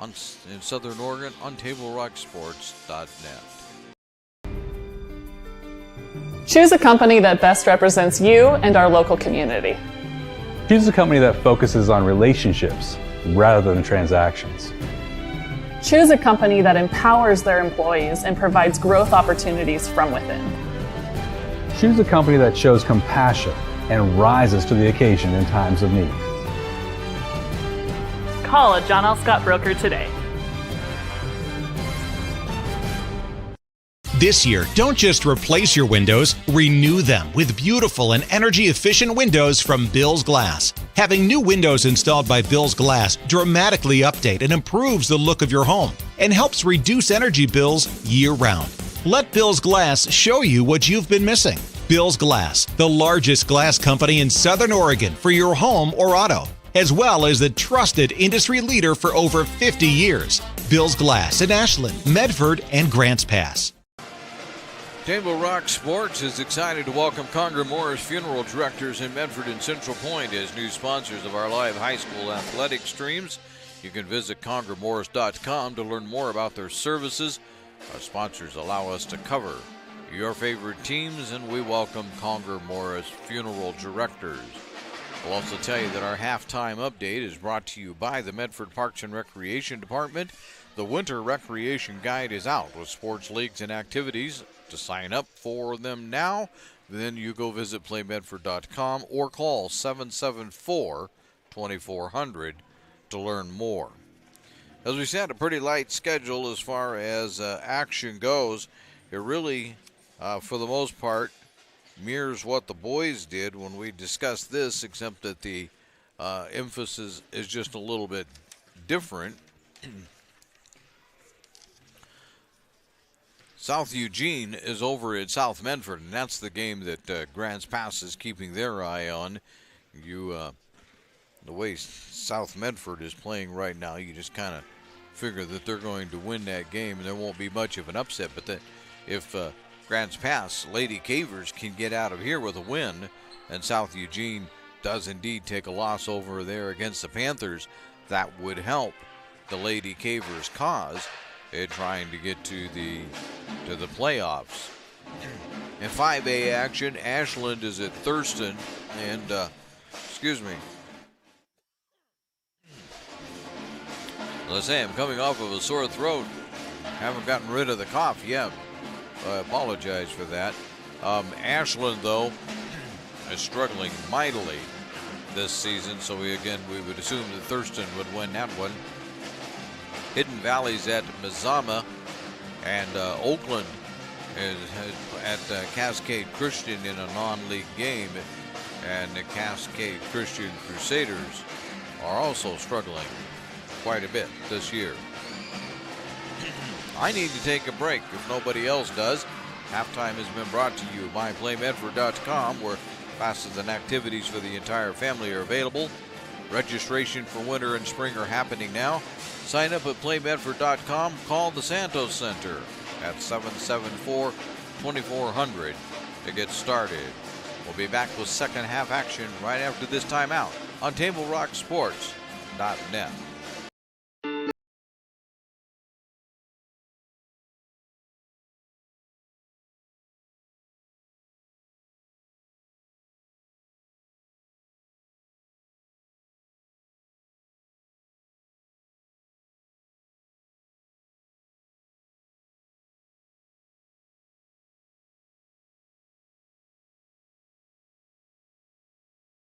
S1: in Southern Oregon on TableRockSports.net.
S7: Choose a company that best represents you and our local community.
S8: Choose a company that focuses on relationships rather than transactions.
S7: Choose a company that empowers their employees and provides growth opportunities from within.
S8: Choose a company that shows compassion and rises to the occasion in times of need.
S7: Call a John L. Scott broker today.
S9: This year, don't just replace your windows, renew them with beautiful and energy-efficient windows from Bill's Glass. Having new windows installed by Bill's Glass dramatically update and improves the look of your home and helps reduce energy bills year-round. Let Bill's Glass show you what you've been missing. Bill's Glass, the largest glass company in Southern Oregon for your home or auto, as well as the trusted industry leader for over 50 years. Bill's Glass in Ashland, Medford, and Grants Pass.
S1: Table Rock Sports is excited to welcome Conger Morris Funeral Directors in Medford and Central Point as new sponsors of our live high school athletic streams. You can visit congermorris.com to learn more about their services. Our sponsors allow us to cover your favorite teams, and we welcome Conger Morris Funeral Directors. We'll also tell you that our halftime update is brought to you by the Medford Parks and Recreation Department. The Winter Recreation Guide is out with sports leagues and activities. To sign up for them now, then you go visit playmedford.com or call 774-2400 to learn more. As we said, a pretty light schedule as far as action goes. It really, for the most part, mirrors what the boys did when we discussed this, except that the emphasis is just a little bit different. South Eugene is over at South Medford, and that's the game that Grants Pass is keeping their eye on. The way South Medford is playing right now, you just kind of figure that they're going to win that game, and there won't be much of an upset. But if Grants Pass, Lady Cavers, can get out of here with a win, and South Eugene does indeed take a loss over there against the Panthers, that would help the Lady Cavers' cause in trying to get to the playoffs. In 5A action, Ashland is at Thurston, and let's say I'm coming off of a sore throat. Haven't gotten rid of the cough yet. I apologize for that. Ashland, though, is struggling mightily this season, so we would assume that Thurston would win that one. Hidden Valley's at Mazama, and Oakland is at Cascade Christian in a non-league game, and the Cascade Christian Crusaders are also struggling quite a bit this year. I need to take a break if nobody else does. Halftime has been brought to you by playmedford.com, where classes and activities for the entire family are available. Registration for winter and spring are happening now. Sign up at playmedford.com. Call the Santos Center at 774-2400 to get started. We'll be back with second half action right after this timeout on TableRockSports.net.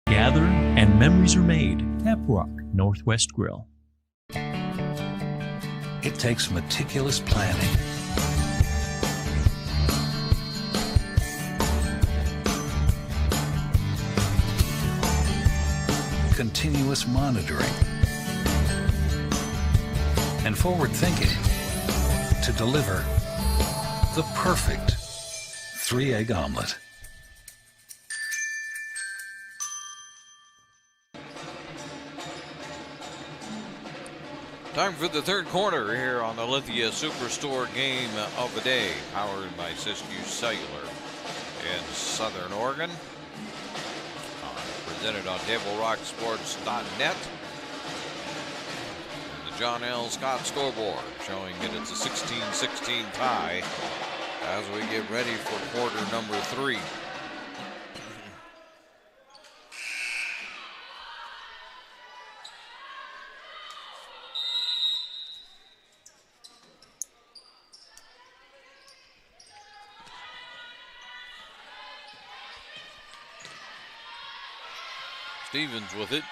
S10: Gather and memories are made. Tap Rock Northwest Grill.
S11: It takes meticulous planning, continuous monitoring, and forward thinking to deliver the perfect 3-egg omelet.
S1: Time for the third quarter here on the Lithia Superstore game of the day, powered by Siskiyou Cellular in Southern Oregon. Presented on TableRockSports.net. And the John L. Scott scoreboard showing that it's a 16-16 tie as we get ready for quarter number 3. Stevens with it.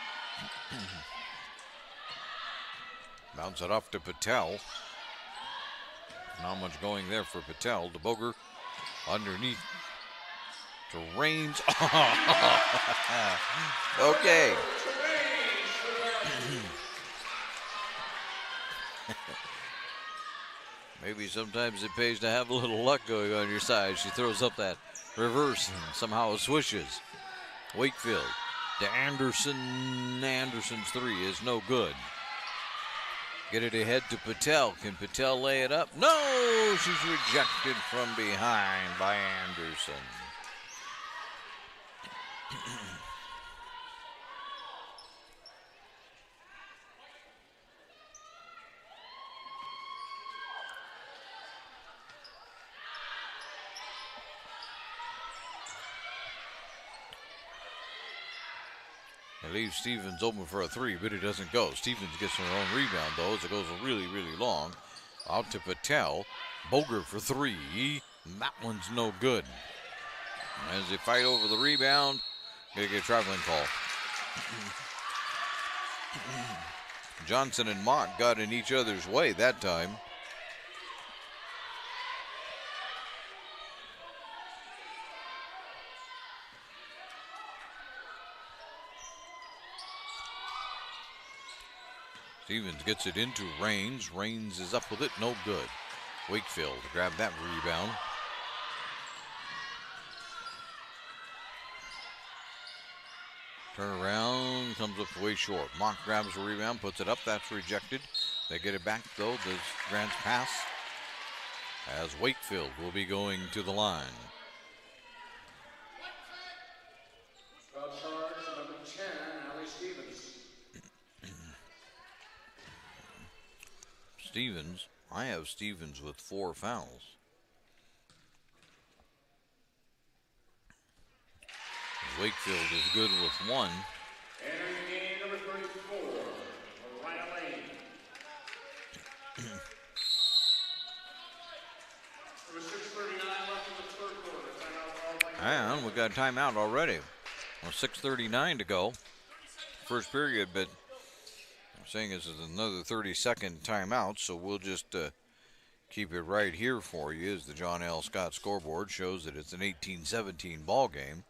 S1: Bounce it off to Patel. Not much going there for Patel. DeBoger underneath to Raines. Okay. Maybe sometimes it pays to have a little luck going on your side. She throws up that reverse and somehow it swishes. Wakefield to Anderson. Anderson's three is no good. Get it ahead to Patel. Can Patel lay it up? No! She's rejected from behind by Anderson. It leaves Stevens open for a three, but it doesn't go. Stevens gets her own rebound, though, as it goes really, really long. Out to Patel. Boger for three. That one's no good. As they fight over the rebound, gonna get a traveling call. Johnson and Mock got in each other's way that time. Stevens gets it into Raines. Raines is up with it, no good. Wakefield grab that rebound. Turn around, comes up way short. Mock grabs the rebound, puts it up, that's rejected. They get it back though, does Grant's pass. As Wakefield will be going to the line.
S18: Foul charge number 10, Allie Stevens.
S1: Stevens, I have Stevens with 4 fouls. Wakefield is good with 1.
S18: Entering game number 34, Mariah Lane. There was 6:39 left in the third quarter. Timeout called by
S1: And we got a timeout already. Well, 6:39 to go. First period, but I'm saying this is another 30-second timeout, so we'll just keep it right here for you as the John L. Scott scoreboard shows that it's an 18-17 ball game.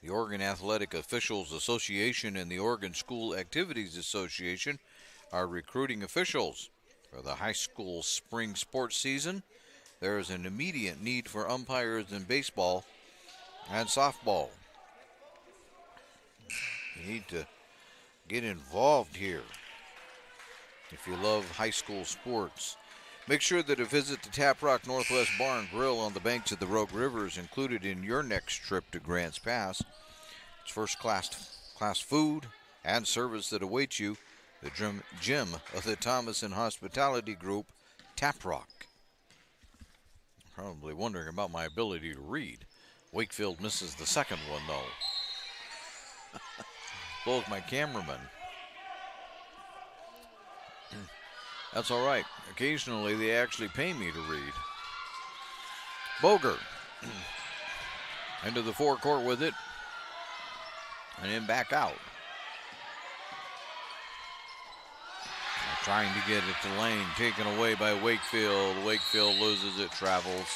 S1: The Oregon Athletic Officials Association and the Oregon School Activities Association are recruiting officials for the high school spring sports season. There is an immediate need for umpires in baseball and softball. You need to get involved here if you love high school sports. Make sure that a visit to Tap Rock Northwest Bar and Grill on the banks of the Rogue River is included in your next trip to Grants Pass. It's first-class food and service that awaits you. The gym of the Thomas and Hospitality Group, Tap Rock. Probably wondering about my ability to read. Wakefield misses the second one, though. Both my cameraman. That's all right. Occasionally, they actually pay me to read. Boger into the forecourt with it. And then back out. Trying to get it to Lane. Taken away by Wakefield. Wakefield loses it, travels.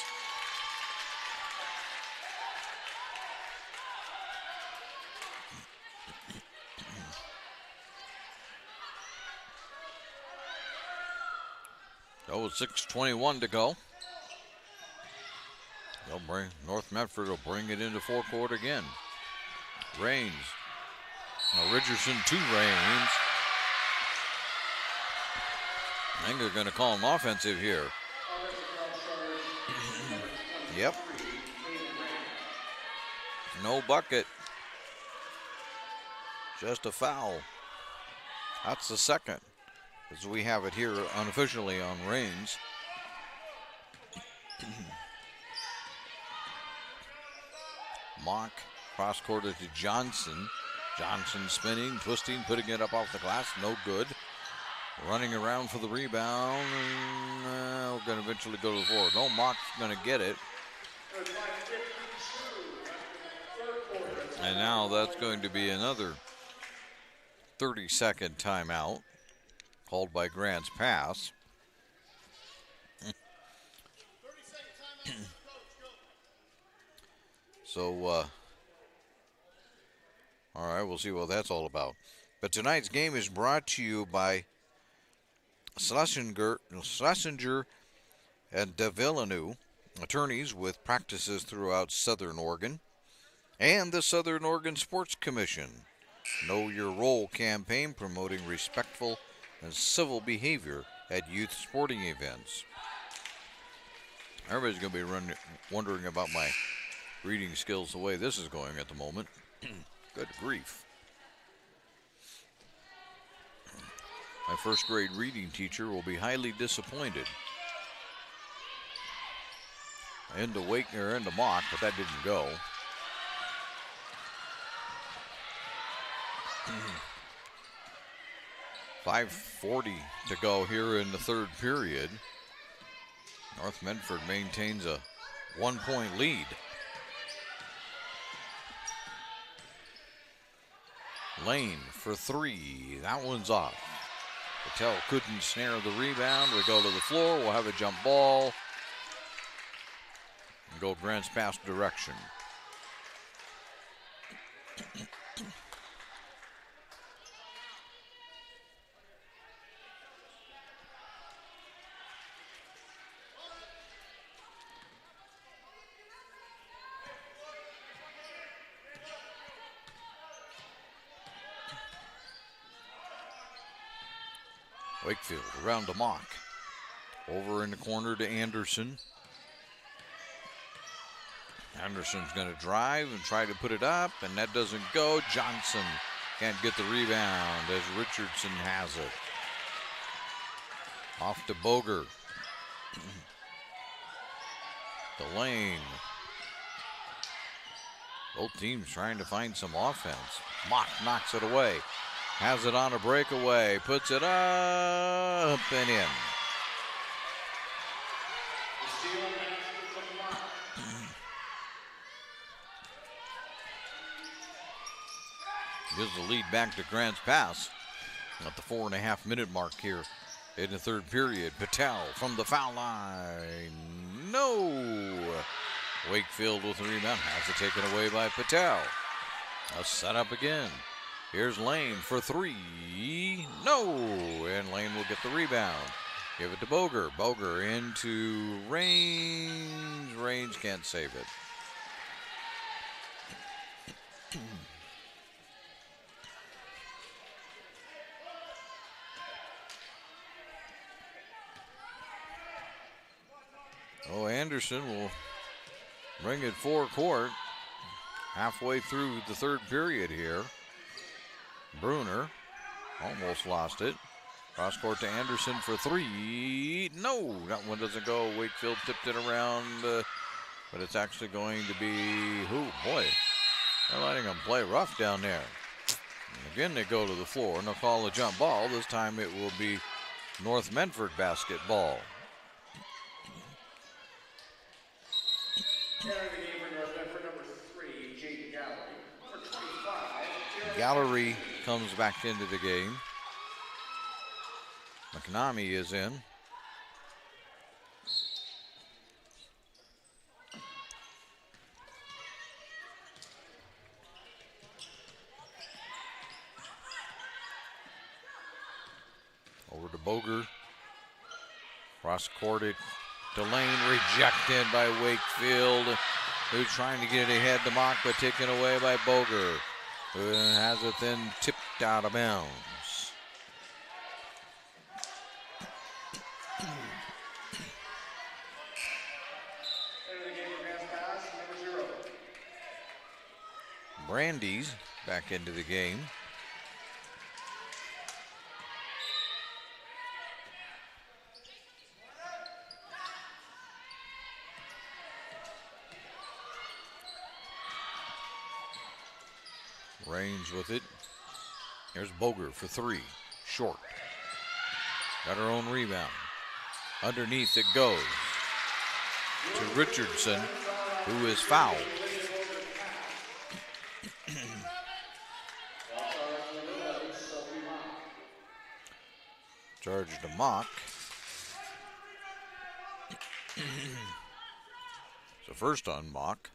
S1: So with 6:21 to go. North Medford will bring it into forecourt again. Raines. Now Richardson to Raines. I think they're going to call him offensive here. Yep. No bucket. Just a foul. That's the second, as we have it here unofficially on Raines. Mock cross-court to Johnson. Johnson spinning, twisting, putting it up off the glass. No good. Running around for the rebound. We're going to eventually go to the floor. No, Mock's going to get it. And now that's going to be another 30-second timeout called by Grant's Pass. So, all right, we'll see what that's all about. But tonight's game is brought to you by Schlesinger and de Villeneuve, attorneys with practices throughout Southern Oregon, and the Southern Oregon Sports Commission. Know Your Role campaign promoting respectful and civil behavior at youth sporting events. Everybody's going to be wondering about my reading skills the way this is going at the moment. Good grief. My first grade reading teacher will be highly disappointed. Into mock, but that didn't go. .540 to go here in the third period. North Medford maintains a 1-point lead. Lane for three. That one's off. Patel couldn't snare the rebound. We go to the floor. We'll have a jump ball. And go Grants Pass direction. Wakefield around to Mock. Over in the corner to Anderson. Anderson's going to drive and try to put it up, and that doesn't go. Johnson can't get the rebound as Richardson has it. Off to Boger. To Lane. Both teams trying to find some offense. Mock knocks it away. Has it on a breakaway. Puts it up and in. Gives the lead back to Grants Pass at the 4.5-minute mark here in the third period. Patel from the foul line. No. Wakefield with the rebound. Has it taken away by Patel. A setup again. Here's Lane for three. No. And Lane will get the rebound. Give it to Boger. Boger into range. Range can't save it. Oh, Anderson will bring it forecourt halfway through the third period here. Bruner almost lost it. Cross court to Anderson for three. No, that one doesn't go. Wakefield tipped it around, but it's actually going to be, boy, they're letting them play rough down there. And again, they go to the floor and they'll call a jump ball. This time it will be North Medford basketball.
S18: Carrying the game for North Medford, number 3, Jaden Gallery. Number 25,
S1: Gallery comes back into the game. McNamee is in. Over to Boger. Cross-courted to Lane, rejected by Wakefield, who's trying to get it ahead to Mock, but taken away by Boger, who has it then tipped out of bounds. Brandy's back into the game. Range with it. Here's Boger for three. Short. Got her own rebound. Underneath it goes to Richardson, who is fouled. Charge to Mock. So first on Mock.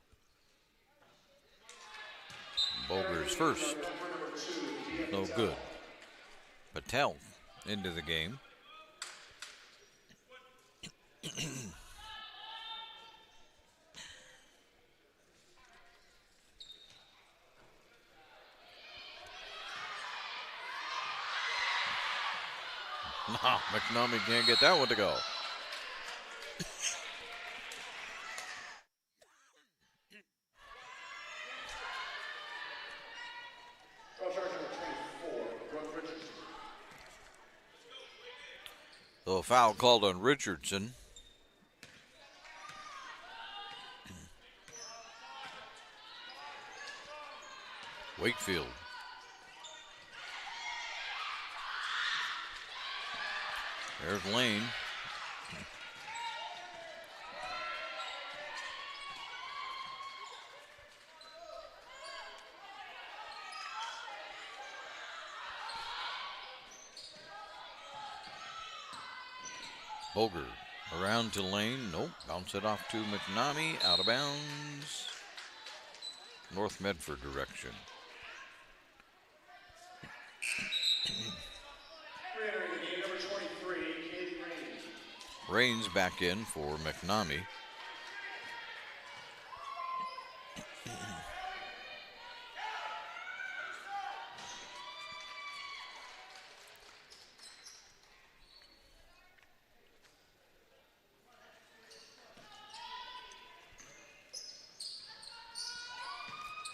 S1: Boger's first. No good. Patel into the game. No, McNummy can't get that one to go. So a foul called on Richardson. Wakefield. There's Lane. Boger around to Lane. Nope. Bounce it off to McNamee. Out of bounds. North Medford direction.
S18: Number 23, Katie Raines.
S1: Raines back in for McNamee.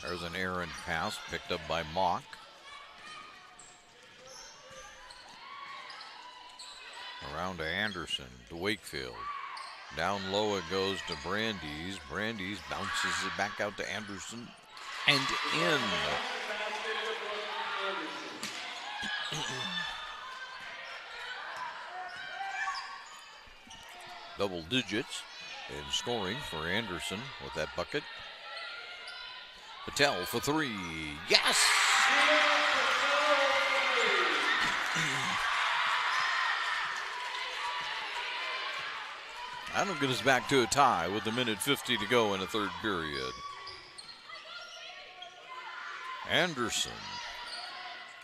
S1: There's an errant pass picked up by Mock. Around to Anderson, to Wakefield. Down low it goes to Brandeis. Brandeis bounces it back out to Anderson and in. Double digits in scoring for Anderson with that bucket. Patel for three. Yes! That'll get us back to a tie with a minute 50 to go in the third period. Anderson,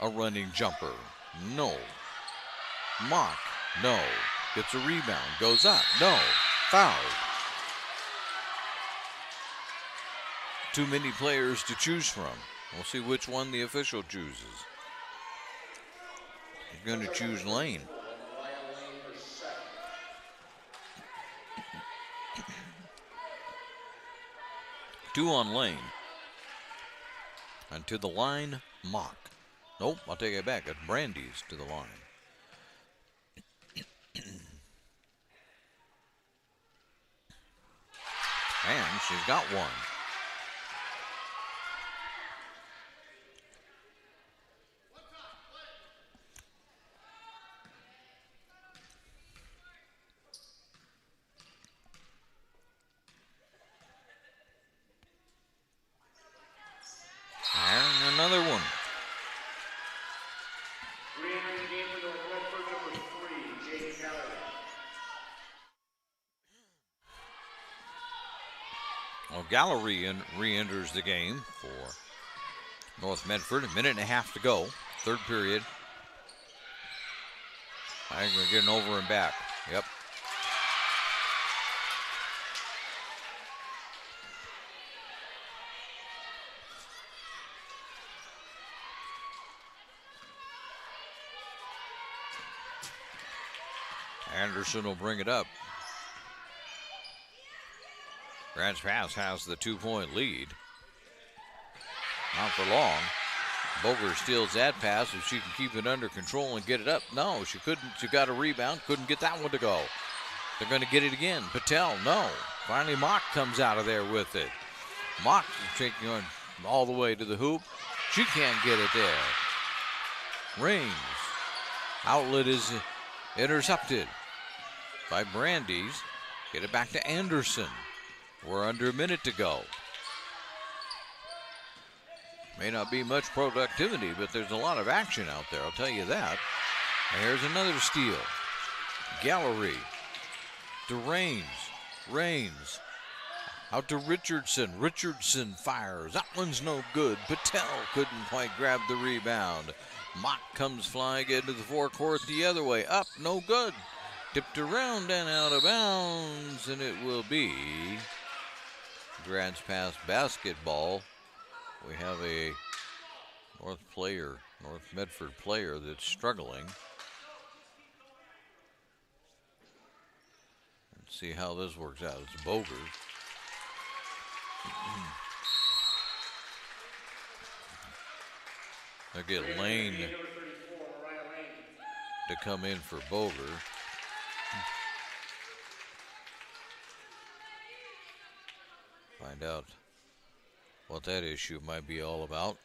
S1: a running jumper. No. Mock, no. Gets a rebound, goes up, no. Foul. Too many players to choose from. We'll see which one the official chooses. He's going to choose Lane. Two on Lane. And to the line, Mock. Nope, I'll take it back. It's Brandeis to the line. And she's got one. And another one.
S18: Re-entering the game for North Medford, number 3, Jane Gallery.
S1: Well, Gallery re-enters the game for North Medford. A minute and a half to go. Third period. I think we're getting over and back. Yep. Anderson will bring it up. Grants Pass has the 2-point lead. Not for long. Boger steals that pass if she can keep it under control and get it up. No, she couldn't. She got a rebound. Couldn't get that one to go. They're going to get it again. Patel, no. Finally, Mock comes out of there with it. Mock taking on all the way to the hoop. She can't get it there. Raines. Outlet is intercepted by Brandeis. Get it back to Anderson. We're under a minute to go. May not be much productivity, but there's a lot of action out there, I'll tell you that. And here's another steal. Gallery to Raines. Raines out to Richardson. Richardson fires. That one's no good. Patel couldn't quite grab the rebound. Mock comes flying into the forecourt the other way. Up, no good. Tipped around and out of bounds, and it will be Grants Pass basketball. We have a North Medford player that's struggling. See how this works out. It's Boger. They'll get Lane to come in for Boger. Find out what that issue might be all about.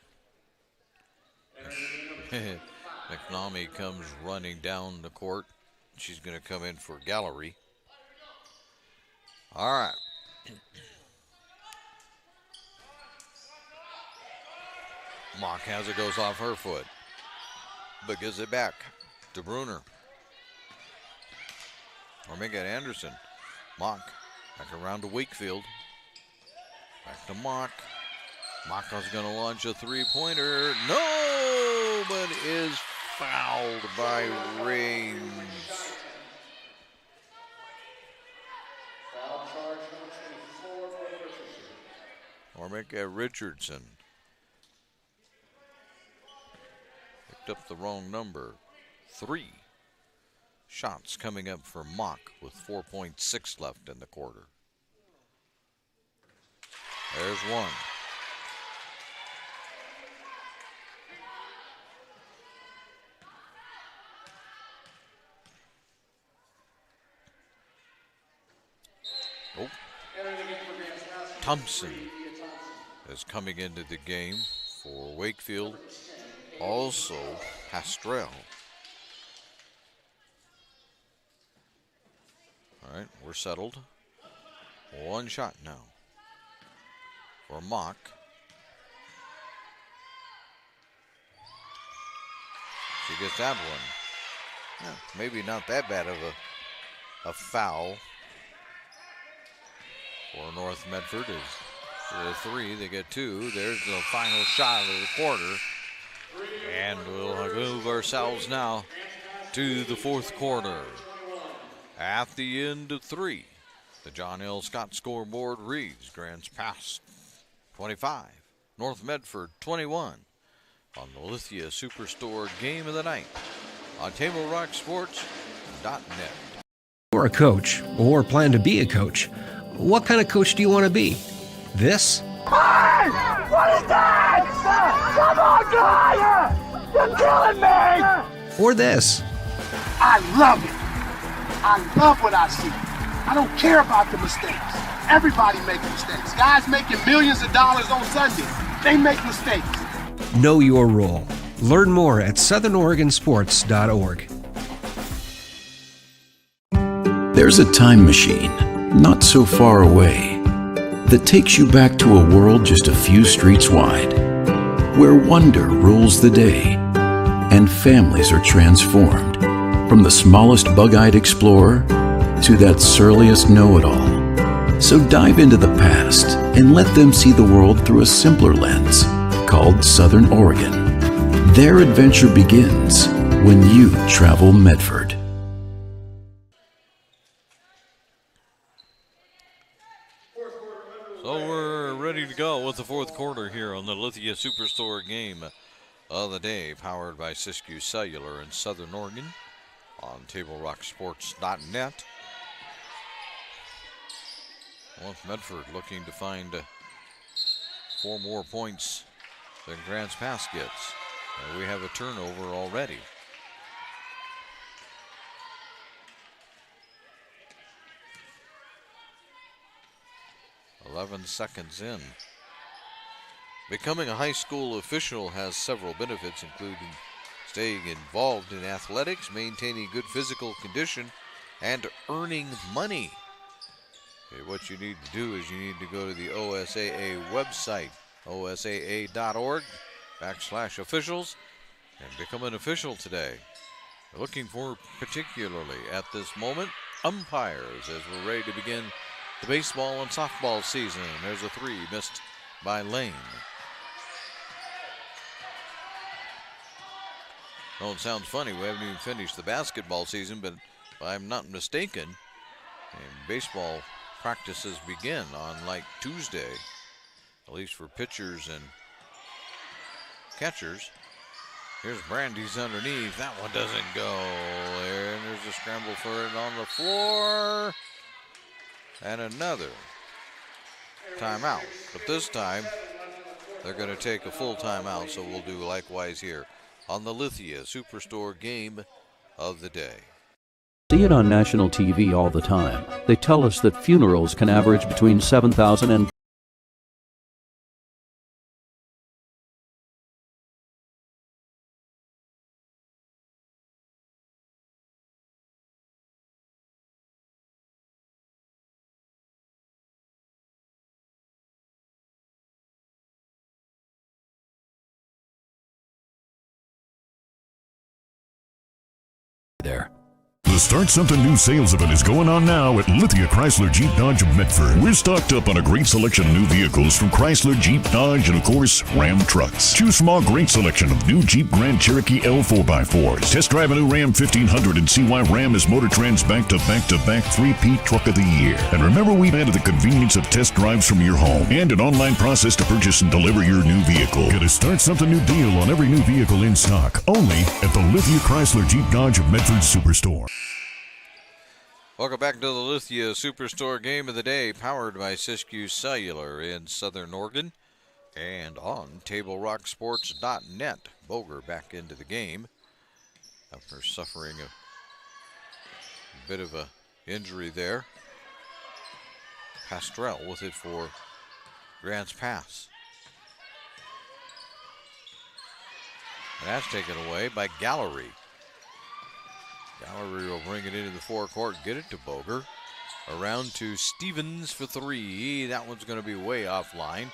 S1: McNamee comes running down the court. She's going to come in for Gallery. All right. Mock has it, goes off her foot, but gives it back to Bruner. Or make it Anderson. Mock back around to Wakefield. Back to Mock. Mock is going to launch a three-pointer. No, but is fouled by Raines.
S18: Foul charge number 24 for Richardson.
S1: Or make Richardson. Picked up the wrong number. 3 shots coming up for Mock with 4.6 left in the quarter. There's one. Oh. Thompson is coming into the game for Wakefield. Also, Pastrell. All right, we're settled. One shot now for Mock. She gets that one. Yeah, maybe not that bad of a foul for North Medford. Is the 3, they get 2. There's the final shot of the quarter. And we'll move ourselves now to the fourth quarter. At the end of 3, the John L. Scott scoreboard reads Grants Pass 25, North Medford 21 on the Lithia Superstore Game of the Night on TableRockSports.net.
S12: You're a coach or plan to be a coach. What kind of coach do you want to be? This?
S13: Hey! What is that? Come on, guy! You're killing me!
S12: Or this?
S13: I love it. I love what I see. I don't care about the mistakes. Everybody makes mistakes. Guys making millions of dollars on Sunday, they make mistakes.
S12: Know your role. Learn more at southernoregonsports.org.
S14: There's a time machine not so far away that takes you back to a world just a few streets wide, where wonder rules the day and families are transformed, from the smallest bug-eyed explorer to that surliest know-it-all. So dive into the past and let them see the world through a simpler lens called Southern Oregon. Their adventure begins when you travel Medford.
S1: So we're ready to go with the fourth quarter here on the Lithia Superstore Game of the Day, powered by Siskiyou Cellular in Southern Oregon on TableRockSports.net. North Medford looking to find 4 more points than Grants Pass gets. We have a turnover already. "11 seconds in. Becoming a high school official has several benefits, including staying involved in athletics, maintaining good physical condition, and earning money. Okay, what you need to do is you need to go to the OSAA website, osaa.org/officials, and become an official today. We're looking for, particularly at this moment, umpires as we're ready to begin the baseball and softball season. There's a 3 missed by Lane. Oh, it sounds funny. We haven't even finished the basketball season, but if I'm not mistaken, and baseball practices begin on like Tuesday, at least for pitchers and catchers. Here's Brandy's underneath. That one doesn't go there. And there's a scramble for it on the floor. and another timeout. But this time, they're going to take a full timeout, so we'll do likewise here on the Lithia Superstore game of the day.
S19: See it on national TV all the time. They tell us that funerals can average between 7,000 and there.
S6: The Start Something New sales event is going on now at Lithia Chrysler Jeep Dodge of Medford. We're stocked up on a great selection of new vehicles from Chrysler, Jeep, Dodge, and of course, Ram trucks. Choose from our great selection of new Jeep Grand Cherokee L 4x4s. Test drive a new Ram 1500 and see why Ram is Motor Trend's back-to-back-to-back 3P Truck of the Year. And remember, we've added the convenience of test drives from your home and an online process to purchase and deliver your new vehicle. Get a Start Something New deal on every new vehicle in stock, only at the Lithia Chrysler Jeep Dodge of Medford Superstore.
S1: Welcome back to the Lithia Superstore game of the day, powered by Siskiyou Cellular in Southern Oregon and on TableRockSports.net. Boger back into the game after suffering a bit of a injury there. Pastrell with it for Grants Pass. And that's taken away by Gallery. Gallery will bring it into the forecourt, get it to Boger. Around to Stevens for three. That one's going to be way offline.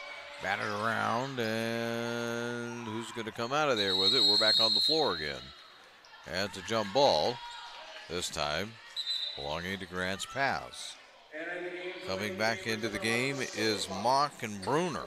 S1: Batted around, and who's going to come out of there with it? We're back on the floor again. And it's a jump ball, this time belonging to Grants Pass. Coming back into the game is Mock and Bruner.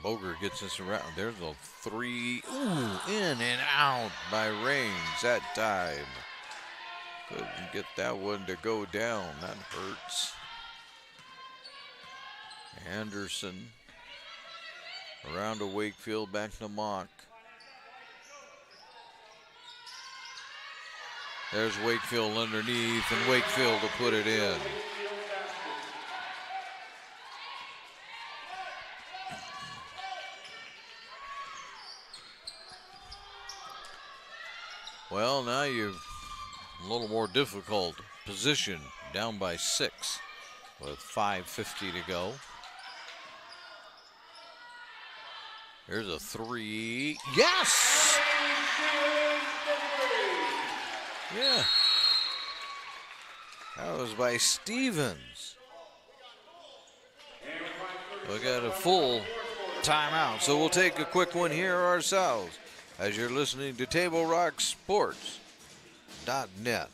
S1: Boger gets this around. There's a three. Ooh, in and out by Raines that time. Couldn't get that one to go down. That hurts. Anderson around to Wakefield, back to Mock. There's Wakefield underneath, and Wakefield to put it in. Well, now you've a little more difficult position, down by 6 with 5:50 to go. Here's a three. Yes! Yeah. That was by Stevens. We got a full timeout, so we'll take a quick one here ourselves as you're listening to TableRockSports.net.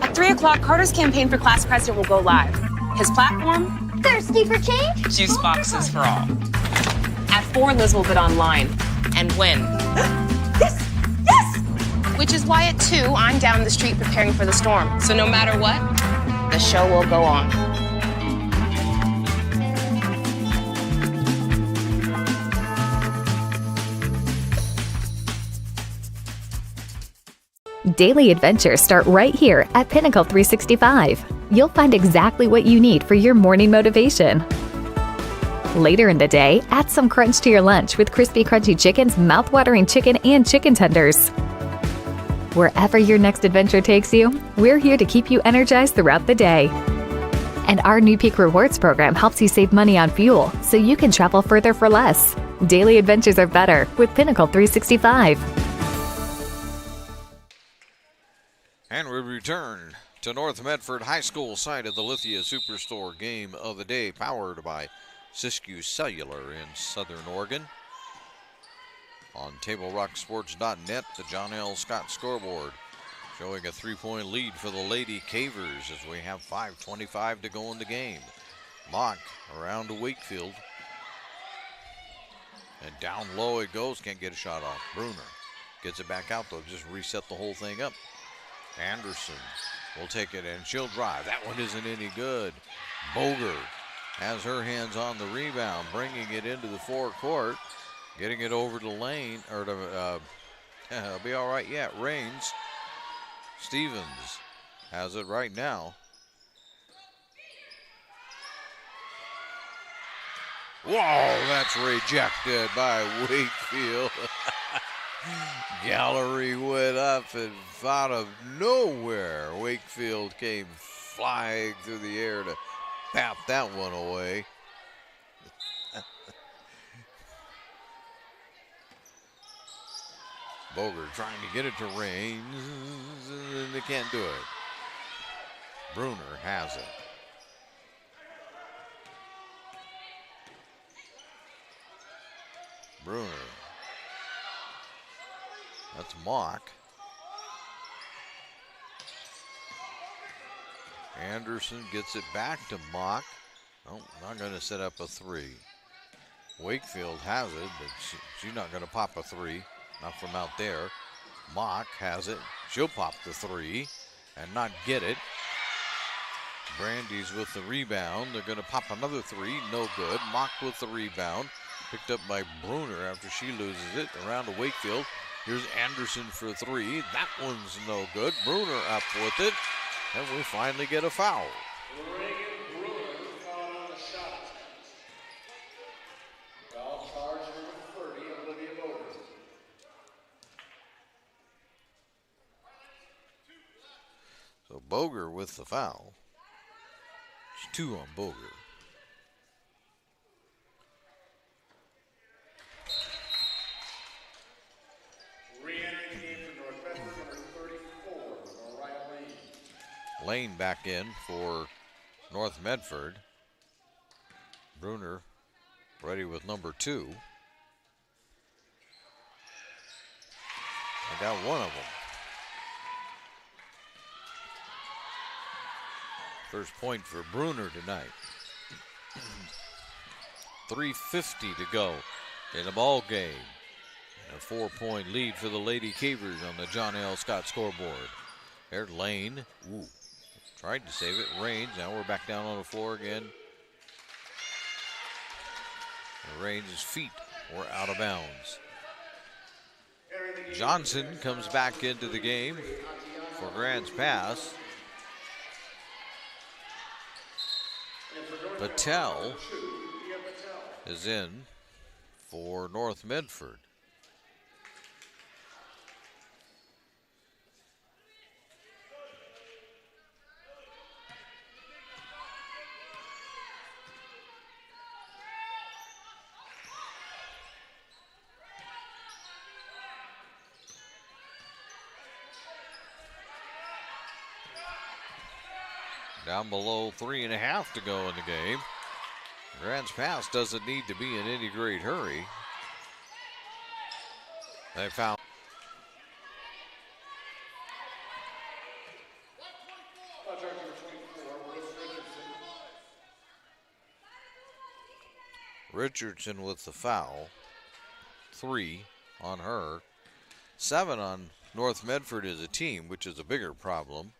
S2: At 3 o'clock, Carter's campaign for class president will go live. His platform?
S3: Thirsty for change?
S2: Juice boxes for all. At 4, Liz will bid online and win.
S3: Yes! Yes!
S2: Which is why at 2, I'm down the street preparing for the storm. So no matter what, the show will go on.
S4: Daily adventures start right here at Pinnacle 365. You'll find exactly what you need for your morning motivation. Later in the day, add some crunch to your lunch with crispy, crunchy chicken's mouth-watering chicken and chicken tenders. Wherever your next adventure takes you, we're here to keep you energized throughout the day. And our new Peak Rewards program helps you save money on fuel so you can travel further for less. Daily adventures are better with Pinnacle 365.
S1: And we return to North Medford High School side of the Lithia Superstore game of the day, powered by Siskiyou Cellular in Southern Oregon. On TableRockSports.net, the John L. Scott scoreboard showing a 3-point lead for the Lady Cavers as we have 5:25 to go in the game. Mock around to Wakefield. And down low it goes, can't get a shot off. Bruner gets it back out though, just reset the whole thing up. Anderson will take it and she'll drive. That one isn't any good. Boger has her hands on the rebound, bringing it into the forecourt, getting it over to Lane, or to, it'll be all right, yeah, Raines. Stevens has it right now. Whoa, that's rejected by Wakefield. Gallery went up and out of nowhere, Wakefield came flying through the air to tap that one away. Boger trying to get it to Raines, and they can't do it. Bruner has it. Bruner. That's Mock. Anderson gets it back to Mock. Oh, not going to set up a three. Wakefield has it, but she's not going to pop a three. Not from out there. Mock has it. She'll pop the three and not get it. Brandy's with the rebound. They're going to pop another three. No good. Mock with the rebound. Picked up by Bruner after she loses it. Around to Wakefield. Here's Anderson for three. That one's no good. Bruner up with it. And we finally get a foul.
S18: Reagan Bruner fouled on the shot. Foul charge number 30, Olivia Boger.
S1: So Boger with the foul. It's 2 on Boger.
S18: Re-entering the game for North Medford, number 34, Mariah Lane.
S1: Lane back in for North Medford. Bruner ready with number 2. I got one of them. First point for Bruner tonight. 3:50 to go in the ball game. A 4-point lead for the Lady Cavers on the John L. Scott scoreboard. There's Lane. Ooh. Tried to save it. Raines. Now we're back down on the floor again. Raines' feet were out of bounds. Johnson comes back into the game for Grants Pass. Patel is in for North Medford. Down below 3.5 to go in the game. Grants Pass doesn't need to be in any great hurry. They found Richardson with the foul. 3 on her. 7 on North Medford as a team, which is a bigger problem.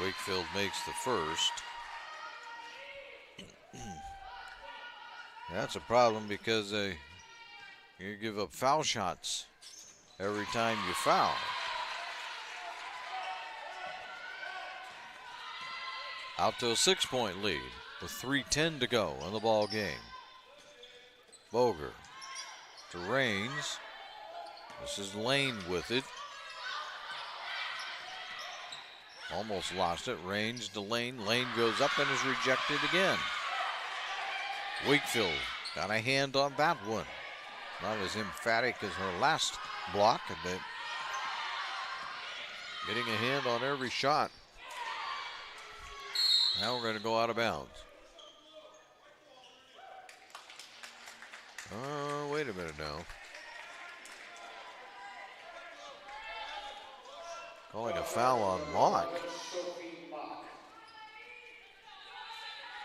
S1: Wakefield makes the first. That's a problem because you give up foul shots every time you foul. Out to a 6-point lead with 3:10 to go in the ball game. Boger to Raines. This is Lane with it. Almost lost it. Raines to Lane. Lane goes up and is rejected again. Wakefield got a hand on that one. Not as emphatic as her last block, but getting a hand on every shot. Now we're going to go out of bounds. Wait a minute now. Calling a foul on Mock.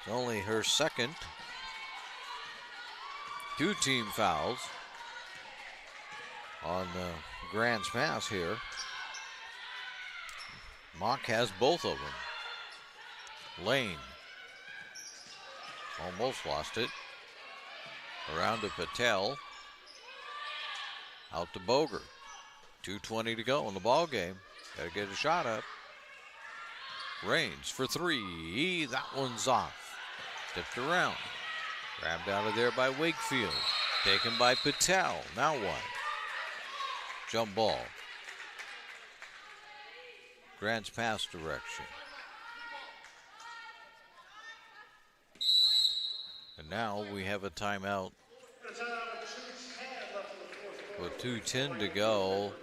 S1: It's only her second. 2 team fouls on Grants Pass here. Mock has both of them. Lane almost lost it. Around to Patel. Out to Boger. 2:20 to go in the ball game. Got to get a shot up. Raines for three. That one's off. Tipped around. Grabbed out of there by Wakefield. Taken by Patel. Now what? Jump ball. Grant's pass direction. And now we have a timeout with 2:10 to go.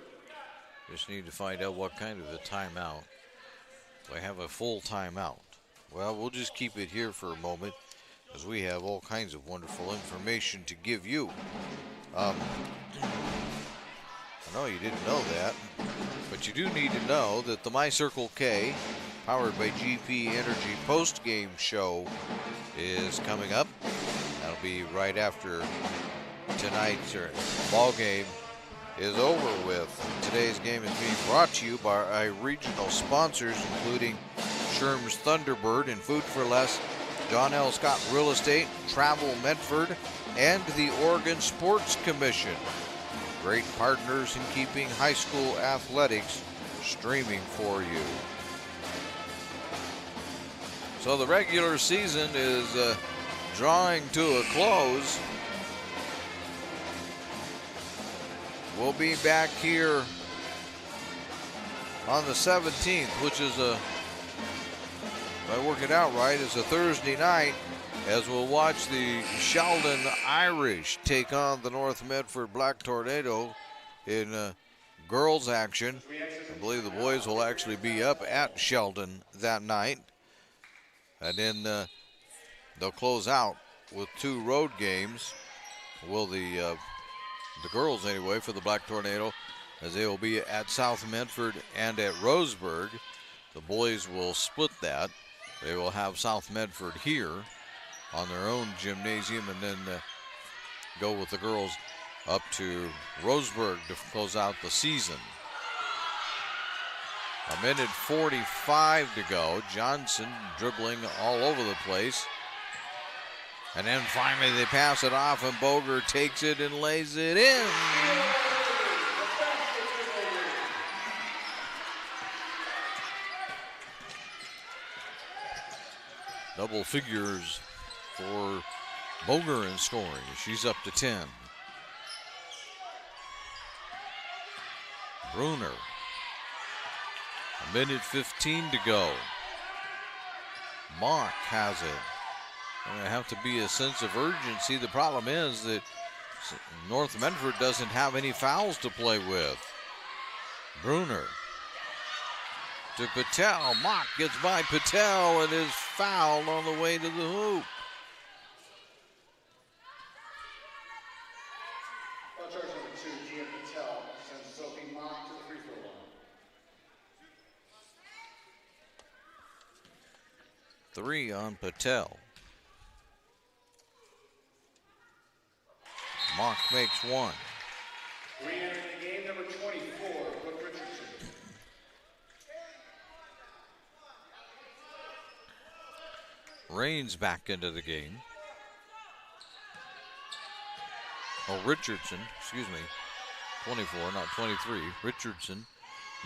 S1: Just need to find out what kind of a timeout. We have a full timeout. Well, we'll just keep it here for a moment as we have all kinds of wonderful information to give you. I know you didn't know that, but you do need to know that the My Circle K, powered by GP Energy post-game show is coming up. That'll be right after tonight's ball game is over with. Today's game is being brought to you by our regional sponsors, including Sherm's Thunderbird and Food for Less, John L. Scott Real Estate, Travel Medford, and the Oregon Sports Commission. Great partners in keeping high school athletics streaming for you. So the regular season is drawing to a close. We'll be back here on the 17th, which is if I work it out right, is a Thursday night, as we'll watch the Sheldon Irish take on the North Medford Black Tornado in girls action. I believe the boys will actually be up at Sheldon that night. And then they'll close out with 2 road games. Will the girls anyway for the Black Tornado, as they will be at South Medford and at Roseburg. The boys will split that. They will have South Medford here on their own gymnasium, and then go with the girls up to Roseburg to close out the season. 1:45 to go. Johnson dribbling all over the place. And then finally they pass it off, and Boger takes it and lays it in. Double figures for Boger in scoring. She's up to 10. Bruner. 1:15 to go. Mock has it. Going to have to be a sense of urgency. The problem is that North Medford doesn't have any fouls to play with. Bruner to Patel. Mock gets by Patel and is fouled on the way to the hoop.
S18: Foul charge number 2, Gia Patel sends Sophie Mock to the free throw line.
S1: 3 on Patel. Mock makes 1.
S18: Re-entering the game, number 24, Brooke Richardson.
S1: Raines back into the game. Oh, Richardson, excuse me. 24, not 23. Richardson.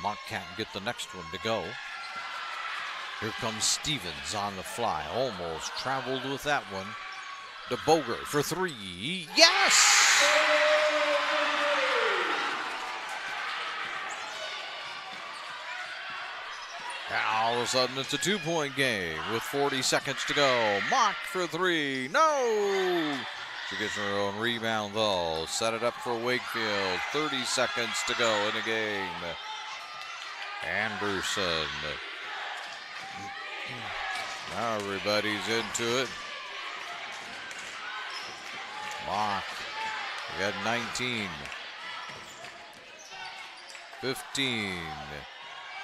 S1: Mock can't get the next one to go. Here comes Stevens on the fly. Almost traveled with that one. To Boger for 3. Yes! All of a sudden, it's a 2-point game with 40 seconds to go. Mock for 3. No! She gets her own rebound, though. Set it up for Wakefield. 30 seconds to go in the game. Anderson. Now everybody's into it. Mock. We got 19. 15.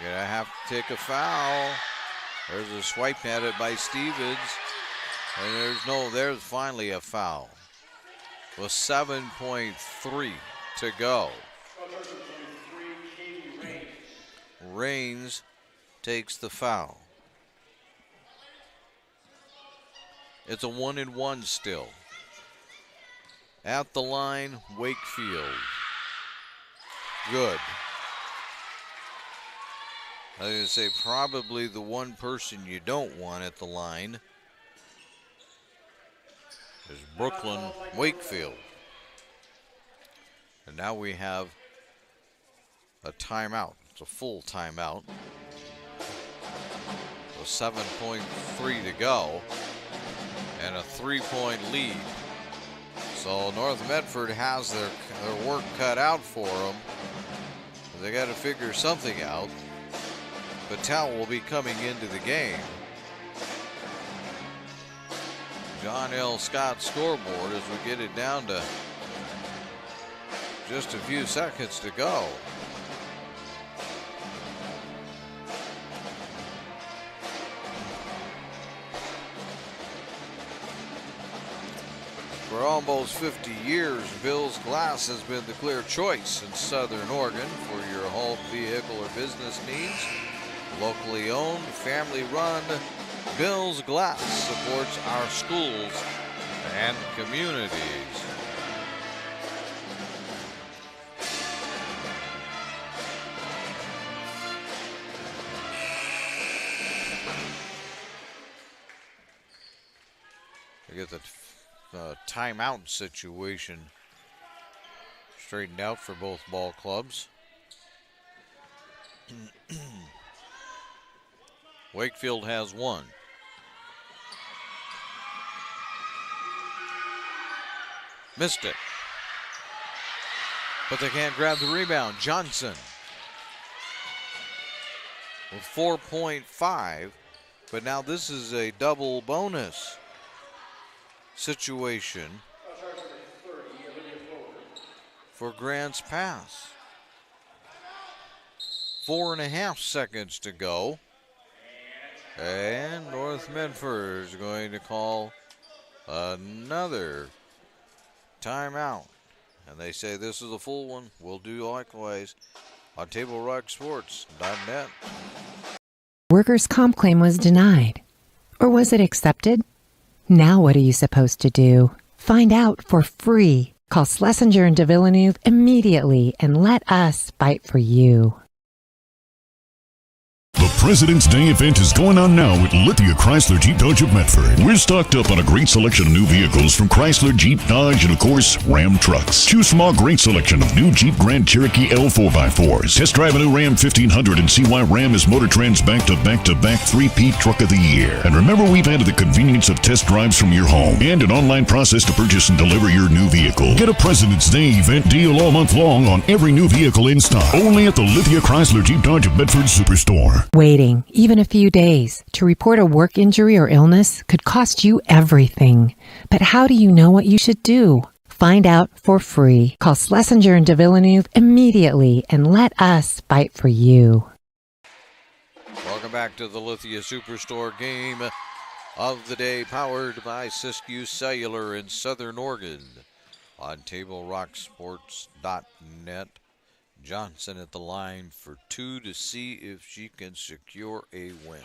S1: Gonna have to take a foul. There's a swipe at it by Stevens. And there's finally a foul. With 7.3 to go. Raines takes the foul. It's a 1-and-1 still. At the line, Wakefield. Good. I was going to say probably the one person you don't want at the line is Brooklyn Wakefield. And now we have a timeout. It's a full timeout. So 7.3 to go and a 3-point lead. So North Medford has their work cut out for them. They got to figure something out. Patel will be coming into the game. John L. Scott scoreboard as we get it down to just a few seconds to go. For almost 50 years, Bill's Glass has been the clear choice in Southern Oregon for your home, vehicle, or business needs. Locally owned, family run, Bill's Glass supports our schools and communities. I get the timeout situation straightened out for both ball clubs. Wakefield has one. Missed it. But they can't grab the rebound. Johnson with 4.5. But now this is a double bonus situation for Grants Pass. 4.5 seconds to go. And North Medford is going to call another timeout. And they say this is a full one. We'll do likewise on TableRockSports.net.
S5: Workers' comp claim was denied. Or was it accepted? Now what are you supposed to do? Find out for free. Call Schlesinger and de Villeneuve immediately and let us fight for you.
S6: The President's Day event is going on now at Lithia Chrysler Jeep Dodge of Medford. We're stocked up on a great selection of new vehicles from Chrysler, Jeep, Dodge, and of course, Ram trucks. Choose from our great selection of new Jeep Grand Cherokee L4x4s. Test drive a new Ram 1500 and see why Ram is MotorTrend's back-to-back-to-back 3-peat Truck of the Year. And remember, we've added the convenience of test drives from your home and an online process to purchase and deliver your new vehicle. Get a President's Day event deal all month long on every new vehicle in stock. Only at the Lithia Chrysler Jeep Dodge of Medford Superstore.
S5: Waiting, even a few days, to report a work injury or illness could cost you everything. But how do you know what you should do? Find out for free. Call Schlesinger and de Villeneuve immediately and let us fight for you.
S1: Welcome back to the Lithia Superstore game of the day, powered by Siskiyou Cellular in Southern Oregon on TableRockSports.net. Johnson at the line for two to see if she can secure a win.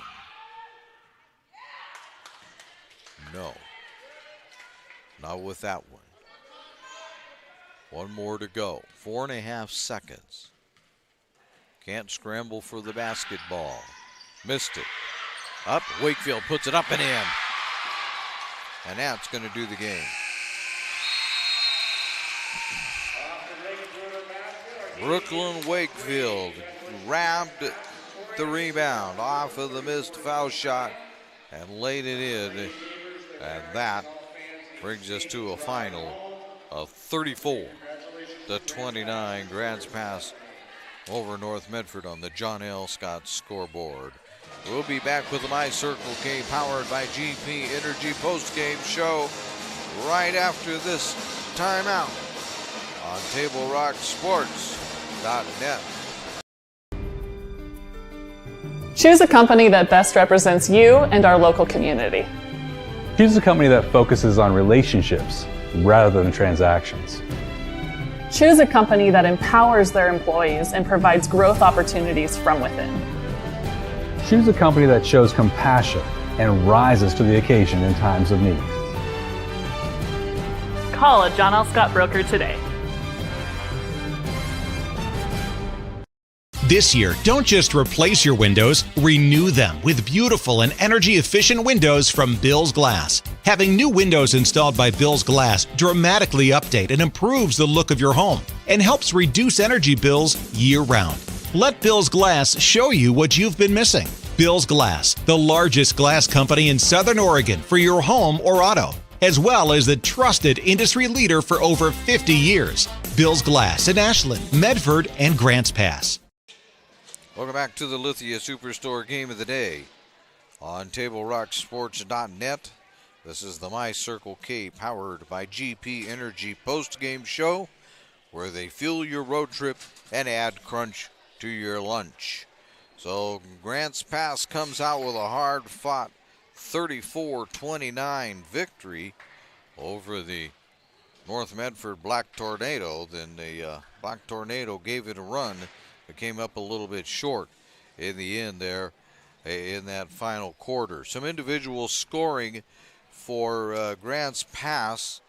S1: No. Not with that one. One more to go. 4.5 seconds. Can't scramble for the basketball. Missed it. Up. Wakefield puts it up and in. And that's going to do the game. Brooklyn Wakefield grabbed the rebound off of the missed foul shot and laid it in. And that brings us to a final of 34-29. Grants Pass over North Medford on the John L. Scott scoreboard. We'll be back with the My Circle K powered by GP Energy postgame show right after this timeout on TableRockSports.net.
S7: Choose a company that best represents you and our local community.
S8: Choose a company that focuses on relationships rather than transactions.
S7: Choose a company that empowers their employees and provides growth opportunities from within.
S8: Choose a company that shows compassion and rises to the occasion in times of need.
S7: Call a John L. Scott broker today.
S9: This year, don't just replace your windows, renew them with beautiful and energy-efficient windows from Bill's Glass. Having new windows installed by Bill's Glass dramatically update and improves the look of your home and helps reduce energy bills year-round. Let Bill's Glass show you what you've been missing. Bill's Glass, the largest glass company in Southern Oregon for your home or auto, as well as the trusted industry leader for over 50 years. Bill's Glass in Ashland, Medford, and Grants Pass.
S1: Welcome back to the Lithia Superstore Game of the Day on TableRockSports.net. This is the My Circle K powered by GP Energy post-game show where they fuel your road trip and add crunch to your lunch. So Grants Pass comes out with a hard-fought 34-29 victory over the North Medford Black Tornado. Then the Black Tornado gave it a run. It came up a little bit short in the end there in that final quarter. Some individual scoring for Grants Pass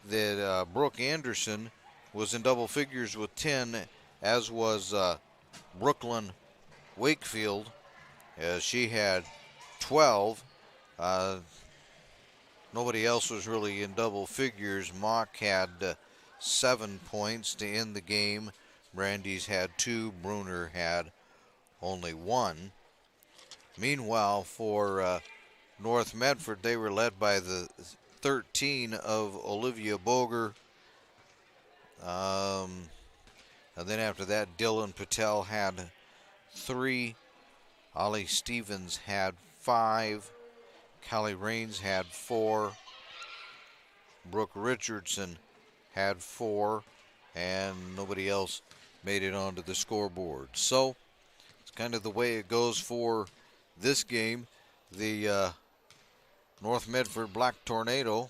S1: that Brooke Anderson was in double figures with 10, as was Brooklyn Wakefield, as she had 12. Nobody else was really in double figures. Mock had 7 points to end the game. Brandeis had 2. Bruner had only 1. Meanwhile, for North Medford, they were led by the 13 of Olivia Boger. And then after that, Dylan Patel had 3. Ollie Stevens had 5. Callie Raines had 4. Brooke Richardson had 4. And nobody else made it onto the scoreboard. So it's kind of the way it goes for this game. The North Medford Black Tornado,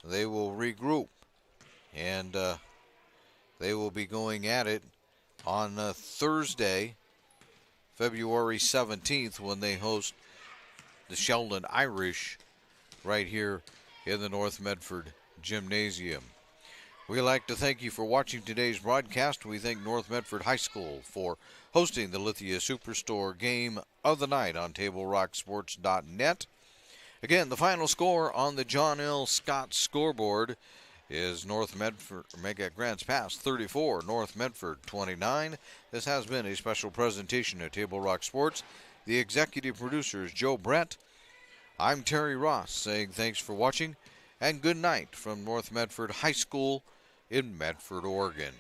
S1: they will regroup, and they will be going at it on Thursday, February 17th, when they host the Sheldon Irish right here in the North Medford Gymnasium. We'd like to thank you for watching today's broadcast. We thank North Medford High School for hosting the Lithia Superstore Game of the Night on TableRockSports.net. Again, the final score on the John L. Scott scoreboard is North Medford, Grants Pass 34, North Medford 29. This has been a special presentation of Table Rock Sports. The executive producer is Joe Brett. I'm Terry Ross saying thanks for watching and good night from North Medford High School in Medford, Oregon.